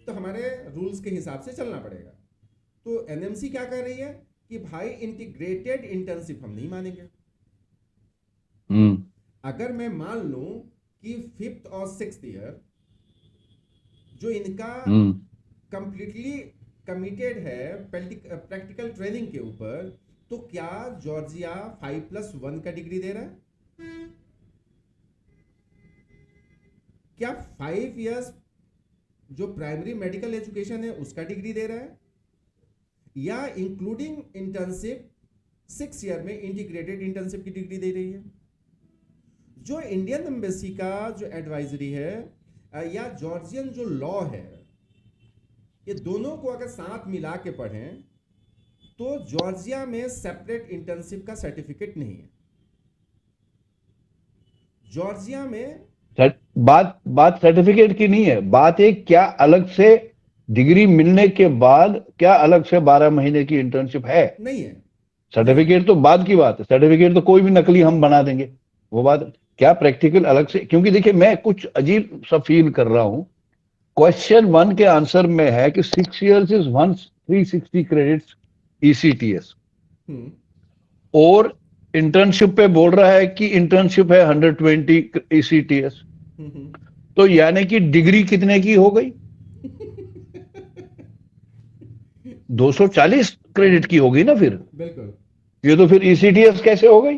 तो हमारे रूल्स के हिसाब से चलना पड़ेगा। तो एनएमसी क्या कर रही है कि भाई इंटीग्रेटेड इंटर्नशिप हम नहीं मानेंगे। अगर मैं मान लूं कि 5th और 6th ईयर जो इनका कंप्लीटली कमिटेड है प्रैक्टिकल ट्रेनिंग के ऊपर, तो क्या जॉर्जिया 5+1 का डिग्री दे रहा है? क्या 5 इयर्स जो प्राइमरी मेडिकल एजुकेशन है उसका डिग्री दे रहा है, या इंक्लूडिंग इंटर्नशिप 6 ईयर में इंटीग्रेटेड इंटर्नशिप की डिग्री दे रही है? जो इंडियन एम्बेसी का जो एडवाइजरी है या जॉर्जियन जो लॉ है, ये दोनों को अगर साथ मिला के पढ़ें तो जॉर्जिया में सेपरेट इंटर्नशिप का सर्टिफिकेट नहीं है। जॉर्जिया में बात सर्टिफिकेट की नहीं है, बात एक क्या अलग से डिग्री मिलने के बाद क्या अलग से 12 महीने की इंटर्नशिप है? नहीं है। सर्टिफिकेट तो बाद की बात है, सर्टिफिकेट तो कोई भी नकली हम बना देंगे, वो बात क्या प्रैक्टिकल अलग से। क्योंकि देखिए मैं कुछ अजीब सा फील कर रहा हूं, क्वेश्चन 1 के आंसर में है कि 6 years इज 360 क्रेडिट्स ECTS, और इंटर्नशिप पे बोल रहा है कि इंटर्नशिप है 120 ECTS। तो यानी कि डिग्री कितने की हो गई? 240 क्रेडिट की होगी ना फिर। बिल्कुल। ये तो फिर ECTS कैसे हो गई?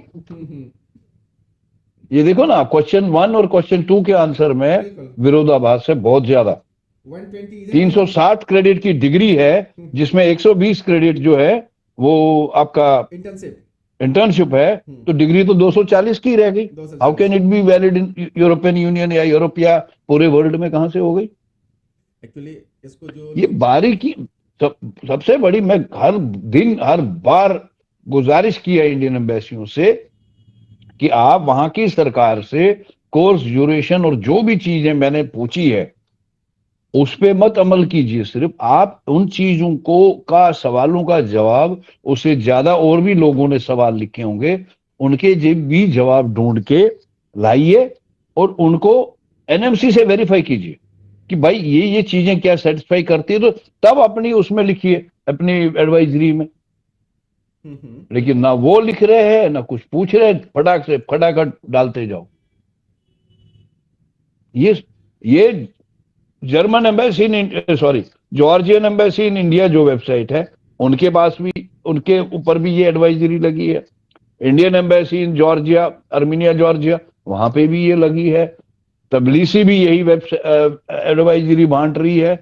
ये देखो ना, क्वेश्चन 1 और क्वेश्चन 2 के आंसर में विरोधाभास है बहुत ज्यादा। 360 क्रेडिट की डिग्री है जिसमें 120 क्रेडिट जो है वो आपका इंटर्नशिप है, तो डिग्री तो 240 की रह गई। How can it be valid in European union या यूरोप या पूरे वर्ल्ड में? कहां से हो गई? एक्चुअली इसको जो ये बारीकी सबसे बड़ी, मैं हर दिन हर बार गुजारिश किया इंडियन एम्बेसियों से कि आप वहां की सरकार से कोर्स ड्यूरेशन और जो भी चीजें मैंने पूछी है उस पे मत अमल कीजिए, सिर्फ आप उन चीजों को का सवालों का जवाब, उससे ज्यादा और भी लोगों ने सवाल लिखे होंगे, उनके भी जवाब ढूंढ के लाइए और उनको एनएमसी से वेरीफाई कीजिए कि भाई ये चीजें क्या सेटिस्फाई करती है, तो तब अपनी उसमें लिखिए अपनी एडवाइजरी में। लेकिन ना वो लिख रहे हैं ना कुछ पूछ रहे हैं, फटाक से फटाखट डालते जाओ। ये German embassy in sorry Georgian embassy in India जो वेबसाइट है उनके पास भी, उनके ऊपर भी ये एडवाइजरी लगी है। Indian embassy in Georgia, Armenia Georgia, वहां पे भी ये लगी है। तबलीसी भी यही एडवाइजरी बांट रही है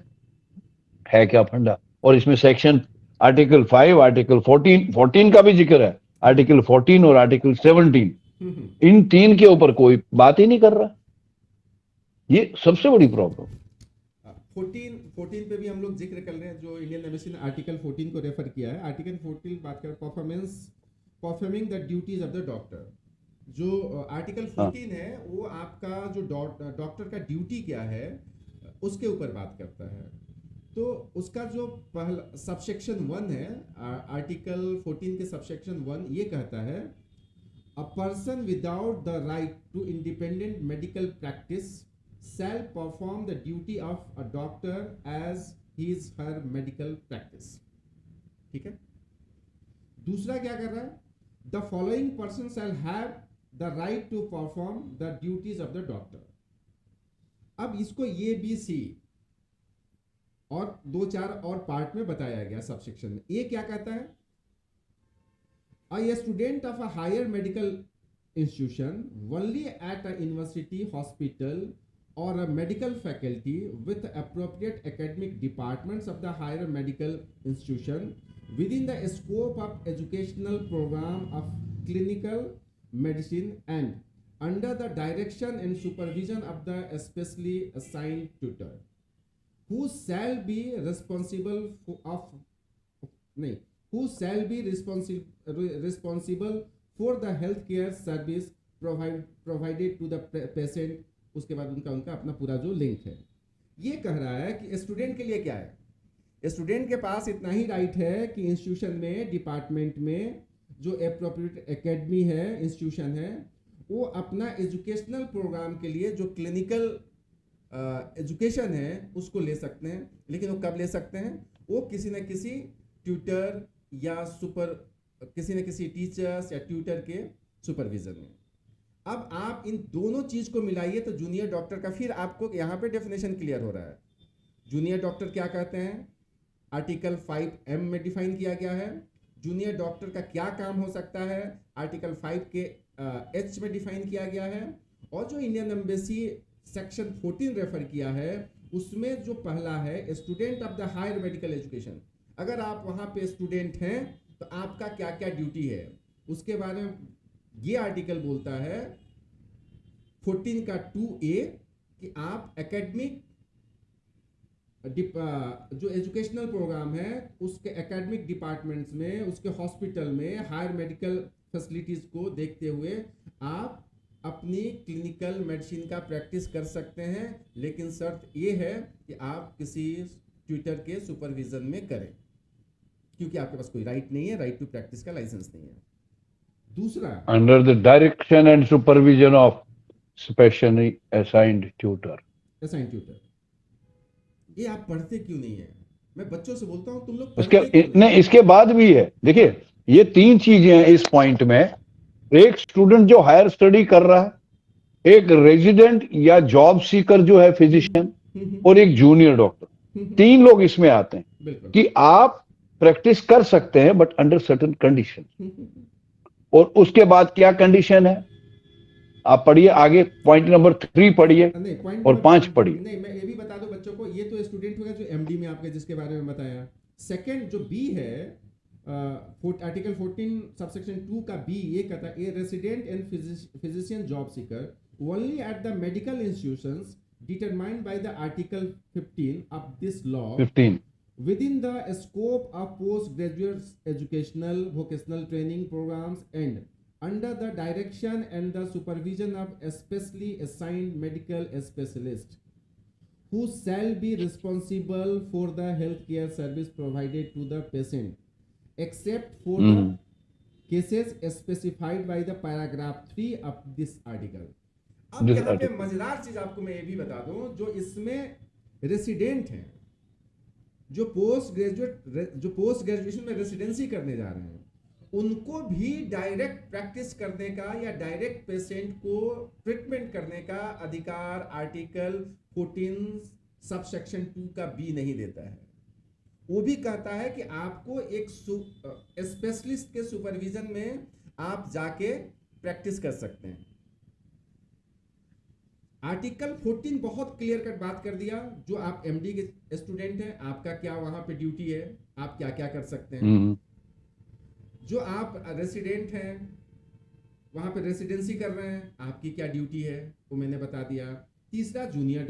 क्या फंडा? और इसमें सेक्शन आर्टिकल 5, आर्टिकल 14 का भी जिक्र है, आर्टिकल 14 और आर्टिकल 17, इन 3 के ऊपर कोई बात ही नहीं कर रहा। ये सबसे बड़ी प्रॉब्लम। 14 पे भी हम लोग जिक्र कर रहे हैं, जो इंडियन एम्बेसी ने आर्टिकल 14 को रेफर किया है। आर्टिकल 14 बात कर performing the duties of the doctor. जो आर्टिकल 14 है वो आपका जो डॉक्टर का ड्यूटी क्या है उसके ऊपर बात करता है। तो उसका जो पहला सबसेक्शन 1 है, आर्टिकल 14 के सबसेक्शन 1 ये कहता है, a person without the right to independent medical practice shall perform the duty of a doctor as his her medical practice। ठीक है। दूसरा क्या कर रहा है, the following person shall have the right to perform the duties of the doctor। अब इसको ये बी सी और 2-4 और पार्ट में बताया गया सबसेक्शन में। ये क्या कहता है, a student of a higher medical institution only at a university, hospital or a medical faculty with appropriate academic departments of the higher medical institution within the scope of educational program of clinical medicine and under the direction and supervision of the specially assigned tutor। who shall be responsible नहीं, who shall be responsible for the healthcare service provided to the patient। उसके बाद उनका अपना पूरा जो link है, ये कह रहा है कि स्टूडेंट के लिए क्या है, स्टूडेंट के पास इतना ही राइट है कि इंस्टीट्यूशन में, डिपार्टमेंट में जो एप्रोप्रिएट एकेडमी है, इंस्टीट्यूशन है, वो अपना एजुकेशनल प्रोग्राम के लिए जो क्लिनिकल एजुकेशन है उसको ले सकते हैं। लेकिन वो कब ले सकते हैं? वो किसी न किसी ट्यूटर या किसी न किसी टीचर्स या ट्यूटर के सुपरविजन में। अब आप इन दोनों चीज को मिलाइए तो जूनियर डॉक्टर का फिर आपको यहाँ पे डेफिनेशन क्लियर हो रहा है। जूनियर डॉक्टर क्या कहते हैं? आर्टिकल 5M में डिफाइन किया गया है। जूनियर डॉक्टर का क्या काम हो सकता है? आर्टिकल 5 के H में डिफाइन किया गया है। और जो इंडियन एम्बेसी सेक्शन 14 रेफर किया है उसमें जो पहला है student of the higher medical education, अगर आप वहां पे स्टूडेंट हैं तो आपका क्या क्या ड्यूटी है उसके बारे में ये आर्टिकल बोलता है 14 का 2A कि आप एकेडमिक जो एजुकेशनल प्रोग्राम है उसके एकेडमिक डिपार्टमेंट्स में, उसके हॉस्पिटल में, हायर मेडिकल फैसिलिटीज को देखते हुए आप अपनी क्लिनिकल मेडिसिन का प्रैक्टिस कर सकते हैं। लेकिन शर्त ये है कि आप किसी ट्यूटर के सुपरविजन में करें, क्योंकि आपके पास कोई राइट नहीं है, राइट टू प्रैक्टिस का लाइसेंस नहीं है। दूसरा, under the direction and supervision of specially assigned tutor. ये आप पढ़ते क्यों नहीं है? मैं बच्चों से बोलता हूं तुम लोग इसके बाद भी है। देखिए ये 3 चीजें हैं इस पॉइंट में। एक स्टूडेंट जो हायर स्टडी कर रहा है, एक रेजिडेंट या जॉब सीकर जो है फिजिशियन, और एक जूनियर डॉक्टर। 3 लोग इसमें आते हैं कि आप प्रैक्टिस कर सकते हैं बट अंडर सर्टेन कंडीशन। और उसके बाद क्या कंडीशन है आप पढ़िए आगे, पॉइंट नंबर 3 पढ़िए और 5 पढ़िए। नहीं, मैं ये भी बता दूं बच्चों को, ये तो स्टूडेंट होगा जो एमडी में आपके जिसके बारे में बताया। सेकंड जो बी है, आर्टिकल 14 सबसेक्शन 2 का बी, ये कहता है a resident and physician job seeker only at the medical institutions determined by the article 15 of this law 15 within the scope of postgraduate educational vocational training programs and under the direction and the supervision of especially assigned medical specialists who shall be responsible for the healthcare service provided to the patient except for the cases specified by the paragraph 3 of this article। अब यहाँ पे मजेदार चीज आपको मैं ये भी बता दूं, जो इसमें रेसिडेंट हैं, जो पोस्ट ग्रेजुएशन में रेसिडेंसी करने जा रहे हैं, उनको भी डायरेक्ट प्रैक्टिस करने का या डायरेक्ट पेशेंट को ट्रीटमेंट करने का अधिकार आर्टिकल 14 सबसेक्शन 2 का बी नहीं देता है। वो भी कहता है कि आपको एक स्पेशलिस्ट के सुपरविजन में आप जाके प्रैक्टिस कर सकते हैं। आर्टिकल 14 बहुत क्लियर कट बात कर दिया, जो आप एमडी के स्टूडेंट हैं आपका क्या वहां पे ड्यूटी है, आप क्या क्या कर सकते हैं। जो आप रेसिडेंट हैं वहां पे रेसिडेंसी कर रहे हैं, आपकी क्या ड्यूटी है वो मैंने बता दिया। तीसरा जूनियर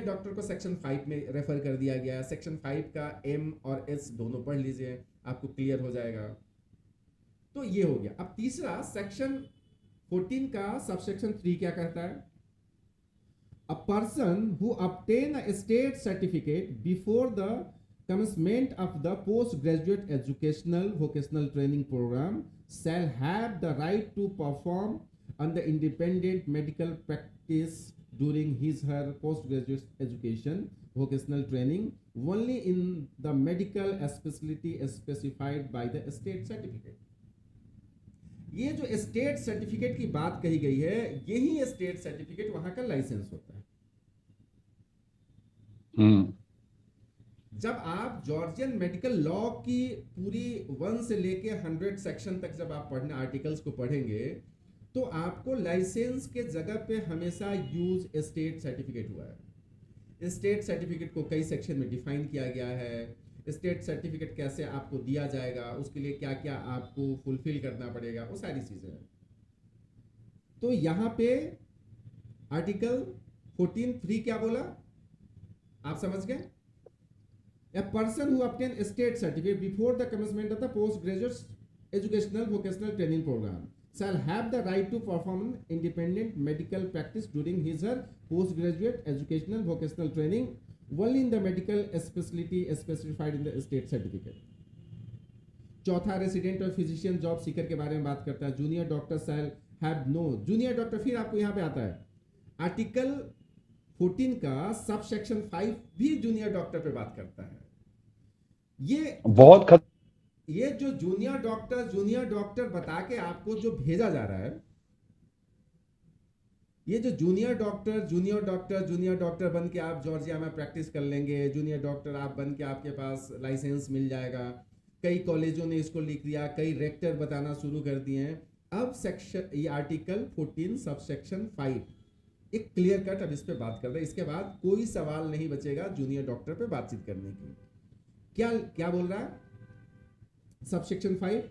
डॉक्टर को सेक्शन 5 में रेफर कर दिया गया। सेक्शन 5 का M और S दोनों पढ़ लीजिए, आपको क्लियर हो जाएगा। तो ये हो गया। अब तीसरा सेक्शन 14 का सबसेक्शन 3 क्या कहता है? A person who obtain a state certificate before the commencement of the postgraduate educational vocational training program shall have the right to perform on the independent medical practice during his/her postgraduate education vocational training only in the medical specialty specified by the state certificate। ये जो state certificate की बात कही गई है, यही state certificate वहां का लाइसेंस होता है। जब आप जॉर्जियन मेडिकल लॉ की पूरी 1 से लेके 100 सेक्शन तक जब आप पढ़ने आर्टिकल्स को पढ़ेंगे तो आपको लाइसेंस के जगह पे हमेशा यूज स्टेट सर्टिफिकेट हुआ है। स्टेट सर्टिफिकेट को कई सेक्शन में डिफाइन किया गया है। स्टेट सर्टिफिकेट कैसे आपको दिया जाएगा, उसके लिए क्या क्या आपको फुलफिल करना पड़ेगा, वो सारी चीजें हैं। तो यहां पे आर्टिकल 14(3) क्या बोला? आप समझ गए? A person who obtained a state certificate before the commencement of the postgraduate educational vocational training program shall have the right to perform independent medical practice during his or postgraduate educational vocational training only in the medical specialty specified in the state certificate. चौथा, resident और physician job seeker के बारे में बात करता है। Junior doctor shall have no, junior doctor फिर आपको यहां पे आता है आर्टिकल 14 का सब सेक्शन 5 भी जूनियर डॉक्टर पे बात करता है। ये जो जूनियर डॉक्टर बता के आपको जो भेजा जा रहा है, ये जो जूनियर डॉक्टर बन के आप जॉर्जिया में प्रैक्टिस कर लेंगे, जूनियर डॉक्टर आप बन के आपके पास लाइसेंस मिल जाएगा। कई कॉलेजों ने इसको लिख दिया, कई रेक्टर बताना शुरू कर दिए हैं। अब सेक्शन, ये आर्टिकल 14 सब सेक्शन 5 एक क्लियर कट अब इस पे बात कर रहे हैं। इसके बाद कोई सवाल नहीं बचेगा जूनियर डॉक्टर पे बातचीत करने की। क्या बोल रहा है subsection 5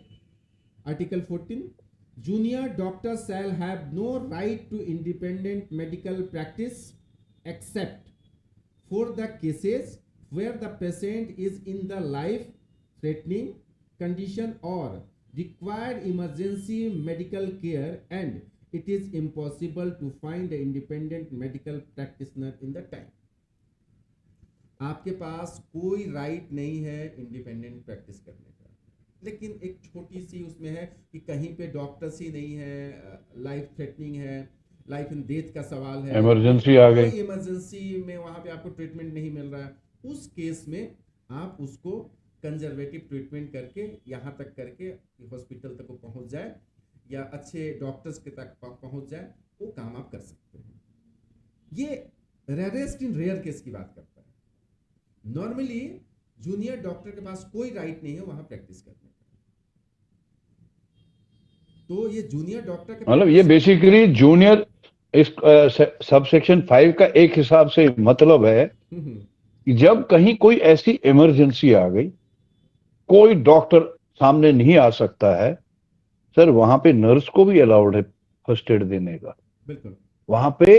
article 14? Junior doctor shall have no right to independent medical practice except for the cases where the patient is in the life threatening condition और required emergency medical care and it is impossible to find an independent medical practitioner in the time. आपके पास कोई right नहीं है independent practice करने का, लेकिन एक छोटी सी उसमें है कि कहीं पे डॉक्टर्स ही नहीं है, लाइफ थ्रेटनिंग है, लाइफ एंड डेथ का सवाल है, इमरजेंसी आ गई, इमरजेंसी में वहां पे आपको ट्रीटमेंट नहीं मिल रहा है, उस केस में आप उसको कंजर्वेटिव ट्रीटमेंट करके यहाँ तक करके हॉस्पिटल तक वो पहुँच जाए या अच्छे डॉक्टर्स के तक पहुँच जाए, वो काम आप कर सकते हैं। ये रेयरेस्ट इन रेयर केस की बात करता है। नॉर्मली जूनियर डॉक्टर के पास कोई राइट नहीं है वहाँ प्रैक्टिस करने का। तो ये जूनियर डॉक्टर के मतलब ये बेसिकली जूनियर इस सब सेक्शन 5 का एक हिसाब से मतलब है कि जब कहीं कोई ऐसी इमरजेंसी आ गई, कोई डॉक्टर सामने नहीं आ सकता है, सर वहां पे नर्स को भी अलाउड है फर्स्ट एड देने का। बिल्कुल, वहां पे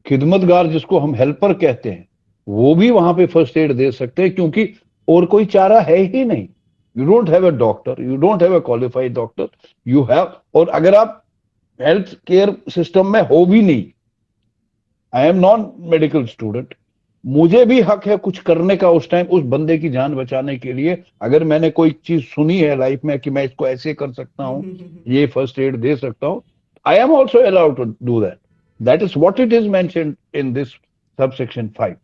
खिदमतगार जिसको हम हेल्पर कहते हैं वो भी वहां पे फर्स्ट एड दे सकते हैं, क्योंकि और कोई चारा है ही नहीं। You don't have a doctor, you don't have a qualified doctor, you have, और अगर आप हेल्थ केयर सिस्टम में हो भी नहीं, I am non medical student, मुझे भी हक है कुछ करने का उस टाइम उस बंदे की जान बचाने के लिए। अगर मैंने कोई चीज सुनी है लाइफ में कि मैं इसको ऐसे कर सकता हूं, ये फर्स्ट एड दे सकता हूं, I am also allowed to do that. That is what it is mentioned in this subsection 5।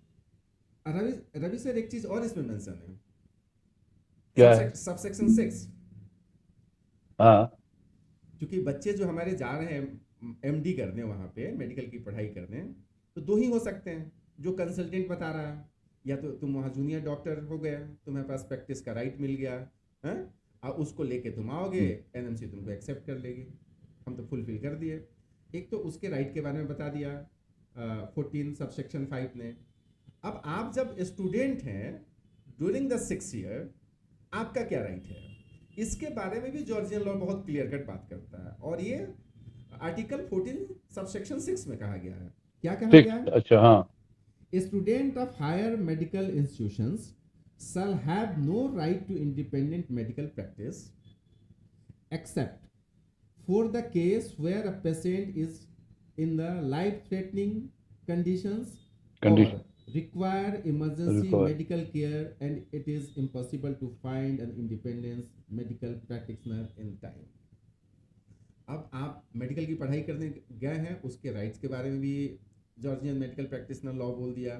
Ravi sir एक चीज और इसमें मेंशन है, क्या है? Sub section 6। हाँ, क्योंकि बच्चे जो हमारे जा रहे हैं एमडी करने, वहां पे मेडिकल की पढ़ाई करने, तो दो ही हो सकते हैं जो कंसल्टेंट बता रहा है, या तो तुम वहाँ जूनियर डॉक्टर हो गया, तुम्हारे पास प्रैक्टिस का राइट मिल गया है, और उसको लेके तुम आओगे, एनएमसी तुमको एक्सेप्ट कर लेगी, हम तो फुलफिल कर दिए। एक तो उसके राइट के बारे में बता दिया 14 सब सेक्शन 5 ने। अब आप जब स्टूडेंट हैं ड्यूरिंग द 6 ईयर, आपका क्या राइट है, इसके बारे में भी जॉर्जियन लॉ बहुत क्लियर कट बात करता है, और ये आर्टिकल 14 सब सेक्शन 6 में कहा गया है। क्या कहा गया है? अच्छा, हाँ, A student of higher medical institutions shall have no right to independent medical practice except for the case where a patient is in the life-threatening conditions or require emergency medical care and it is impossible to find an independent medical practitioner in time. अब आप medical की पढ़ाई करने गए हैं, उसके rights के बारे में भी जॉर्जियन मेडिकल प्रैक्टिशनर लॉ बोल दिया।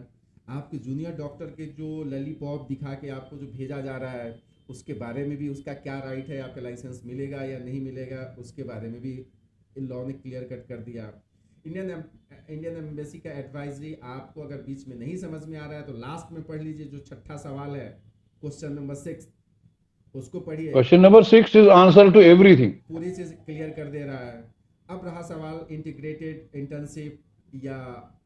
आपके जूनियर डॉक्टर के जो लॉलीपॉप दिखा के आपको जो भेजा जा रहा है, उसके बारे में भी उसका क्या राइट है, आपका लाइसेंस मिलेगा या नहीं मिलेगा, उसके बारे में भी इन लॉ ने क्लियर कट कर दिया। इंडियन एम्बेसी का एडवाइजरी आपको अगर बीच में नहीं समझ में आ रहा है तो लास्ट में पढ़ लीजिए, जो छठा सवाल है क्वेश्चन नंबर 6, उसको पढ़िए। Question number 6 is answer to everything, पूरी चीज क्लियर कर दे रहा है। अब रहा सवाल इंटीग्रेटेड इंटर्नशिप या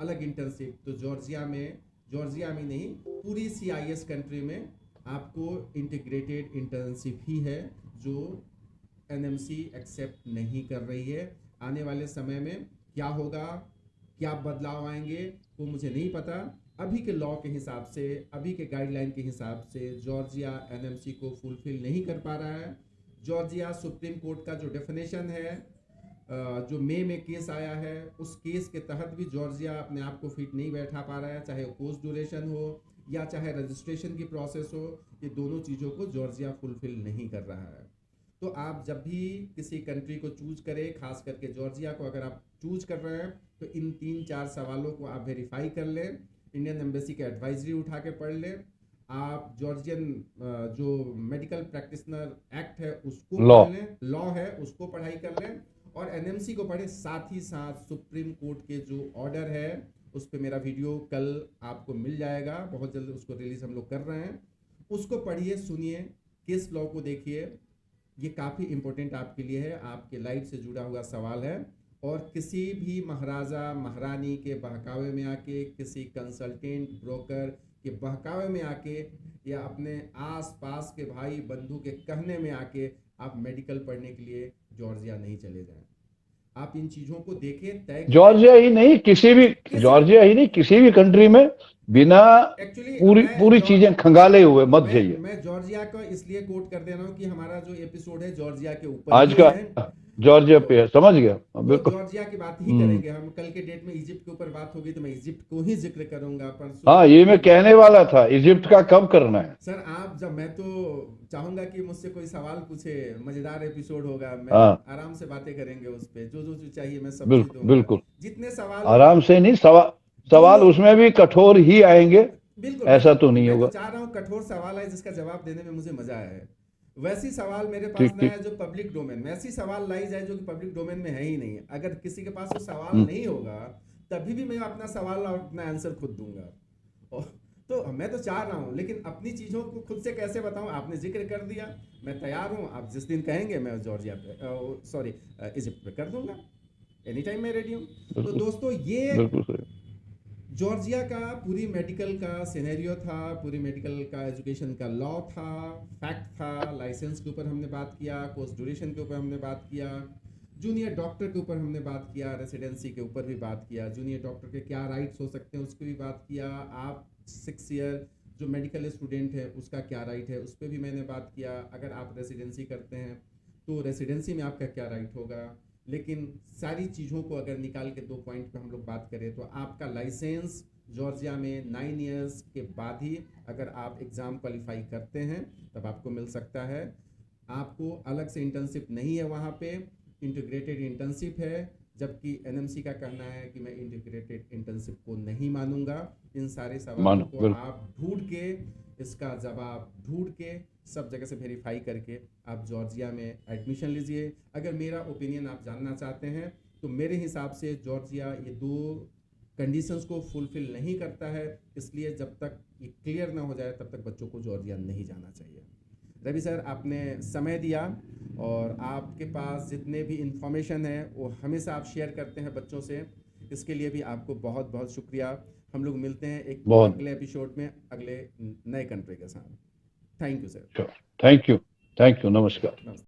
अलग इंटर्नशिप, तो जॉर्जिया में नहीं, पूरी CIS कंट्री में आपको इंटीग्रेटेड इंटर्नशिप ही है जो NMC एक्सेप्ट नहीं कर रही है। आने वाले समय में क्या होगा, क्या बदलाव आएंगे वो मुझे नहीं पता, अभी के लॉ के हिसाब से, अभी के गाइडलाइन के हिसाब से जॉर्जिया एनएमसी को फुलफिल नहीं कर पा रहा है। जॉर्जिया सुप्रीम कोर्ट का जो डेफिनेशन है, जो मई में केस आया है, उस केस के तहत भी जॉर्जिया अपने आप को फिट नहीं बैठा पा रहा है, चाहे कोर्स ड्यूरेशन हो या चाहे रजिस्ट्रेशन की प्रोसेस हो, ये दोनों चीज़ों को जॉर्जिया फुलफिल नहीं कर रहा है। तो आप जब भी किसी कंट्री को चूज करें, खास करके जॉर्जिया को अगर आप चूज कर रहे हैं, तो इन 3-4 सवालों को आप वेरीफाई कर लें, इंडियन एम्बेसी के एडवाइजरी उठा के पढ़ लें, आप जॉर्जियन जो मेडिकल प्रैक्टिशनर एक्ट है उसको पढ़ लें, लॉ है उसको पढ़ाई कर लें, और एनएमसी को पढ़ें। साथ ही साथ सुप्रीम कोर्ट के जो ऑर्डर है उस पर मेरा वीडियो कल आपको मिल जाएगा, बहुत जल्द उसको रिलीज हम लोग कर रहे हैं, उसको पढ़िए, सुनिए, केस लॉ को देखिए। ये काफ़ी इंपॉर्टेंट आपके लिए है, आपके लाइफ से जुड़ा हुआ सवाल है। और किसी भी महाराजा महारानी के बहकावे में आके, किसी कंसल्टेंट ब्रोकर के बहकावे में आके, या अपने आस पास के भाई बंधु के कहने में आके आप मेडिकल पढ़ने के लिए जॉर्जिया नहीं चले जाएं। आप इन चीज़ों को देखें, तय जॉर्जिया ही नहीं, जॉर्जिया ही नहीं, किसी भी कंट्री में बिना पूरी चीजें खंगाले हुए मत जाइए। मैं जॉर्जिया को इसलिए कोट कर दे रहा हूँ कि हमारा जो एपिसोड है जॉर्जिया के ऊपर आज का जॉर्जिया पे है, समझ गया, बिल्कुल। जॉर्जिया की बात ही करेंगे हम। कल के डेट में इजिप्ट के ऊपर बात होगी तो मैं इजिप्ट को ही जिक्र करूंगा। हाँ, ये मैं कहने वाला था, इजिप्ट का कब करना है सर? आप जब, मैं तो चाहूंगा कि मुझसे कोई सवाल पूछे, मजेदार एपिसोड होगा, मैं आराम से बातें करेंगे उस पे, जो चाहिए मैं सब चीज दूंगा। बिल्कुल, जितने सवाल आराम से नहीं, सवाल उसमें भी कठोर ही आएंगे, बिल्कुल, ऐसा तो नहीं होगा। चाह रहा हूँ कठोर सवाल है जिसका जवाब देने में मुझे मजा आया है। वैसी सवाल मेरे पास ना है जो पब्लिक डोमेन में, ऐसी सवाल लाई जाए जो कि पब्लिक डोमेन में है ही नहीं। अगर किसी के पास वो सवाल नहीं होगा तभी भी मैं अपना सवाल और अपना आंसर खुद दूंगा। तो मैं तो चाह रहा हूँ, लेकिन अपनी चीजों को खुद से कैसे बताऊं? आपने जिक्र कर दिया, मैं तैयार हूँ। आप जिस दिन कहेंगे मैं जॉर्जिया पे, इजिप्ट पे कर दूंगा, एनी टाइम मैं रेडी हूँ। तो दोस्तों, ये जॉर्जिया का पूरी मेडिकल का सिनेरियो था, पूरी मेडिकल का एजुकेशन का लॉ था, फैक्ट था। लाइसेंस के ऊपर हमने बात किया, कोर्स ड्यूरेशन के ऊपर हमने बात किया, जूनियर डॉक्टर के ऊपर हमने बात किया, रेसिडेंसी के ऊपर भी बात किया, जूनियर डॉक्टर के क्या राइट्स हो सकते हैं उसकी भी बात किया। आप 6 ईयर जो मेडिकल स्टूडेंट है उसका क्या राइट है उस पर भी मैंने बात किया। अगर आप रेसिडेंसी करते हैं तो रेसिडेंसी में आपका क्या राइट होगा। लेकिन सारी चीज़ों को अगर निकाल के 2 पॉइंट पे हम लोग बात करें तो आपका लाइसेंस जॉर्जिया में 9 इयर्स के बाद ही अगर आप एग्ज़ाम क्वालिफाई करते हैं तब आपको मिल सकता है। आपको अलग से इंटर्नशिप नहीं है, वहाँ पे इंटीग्रेटेड इंटर्नशिप है, जबकि एनएमसी का कहना है कि मैं इंटीग्रेटेड इंटर्नशिप को नहीं मानूंगा। इन सारे सवालों को आप ढूंढ के, इसका जवाब ढूंढ के, सब जगह से वेरीफाई करके आप जॉर्जिया में एडमिशन लीजिए। अगर मेरा ओपिनियन आप जानना चाहते हैं तो मेरे हिसाब से जॉर्जिया ये 2 कंडीशंस को फुलफिल नहीं करता है, इसलिए जब तक ये क्लियर ना हो जाए तब तक बच्चों को जॉर्जिया नहीं जाना चाहिए। रवि सर, आपने समय दिया और आपके पास जितने भी इंफॉर्मेशन है वो हमेशा आप शेयर करते हैं बच्चों से, इसके लिए भी आपको बहुत बहुत शुक्रिया। हम लोग मिलते हैं एक अगले एपिसोड में अगले नए कंट्री के साथ। Thank you sir. Thank you, नमस्कार।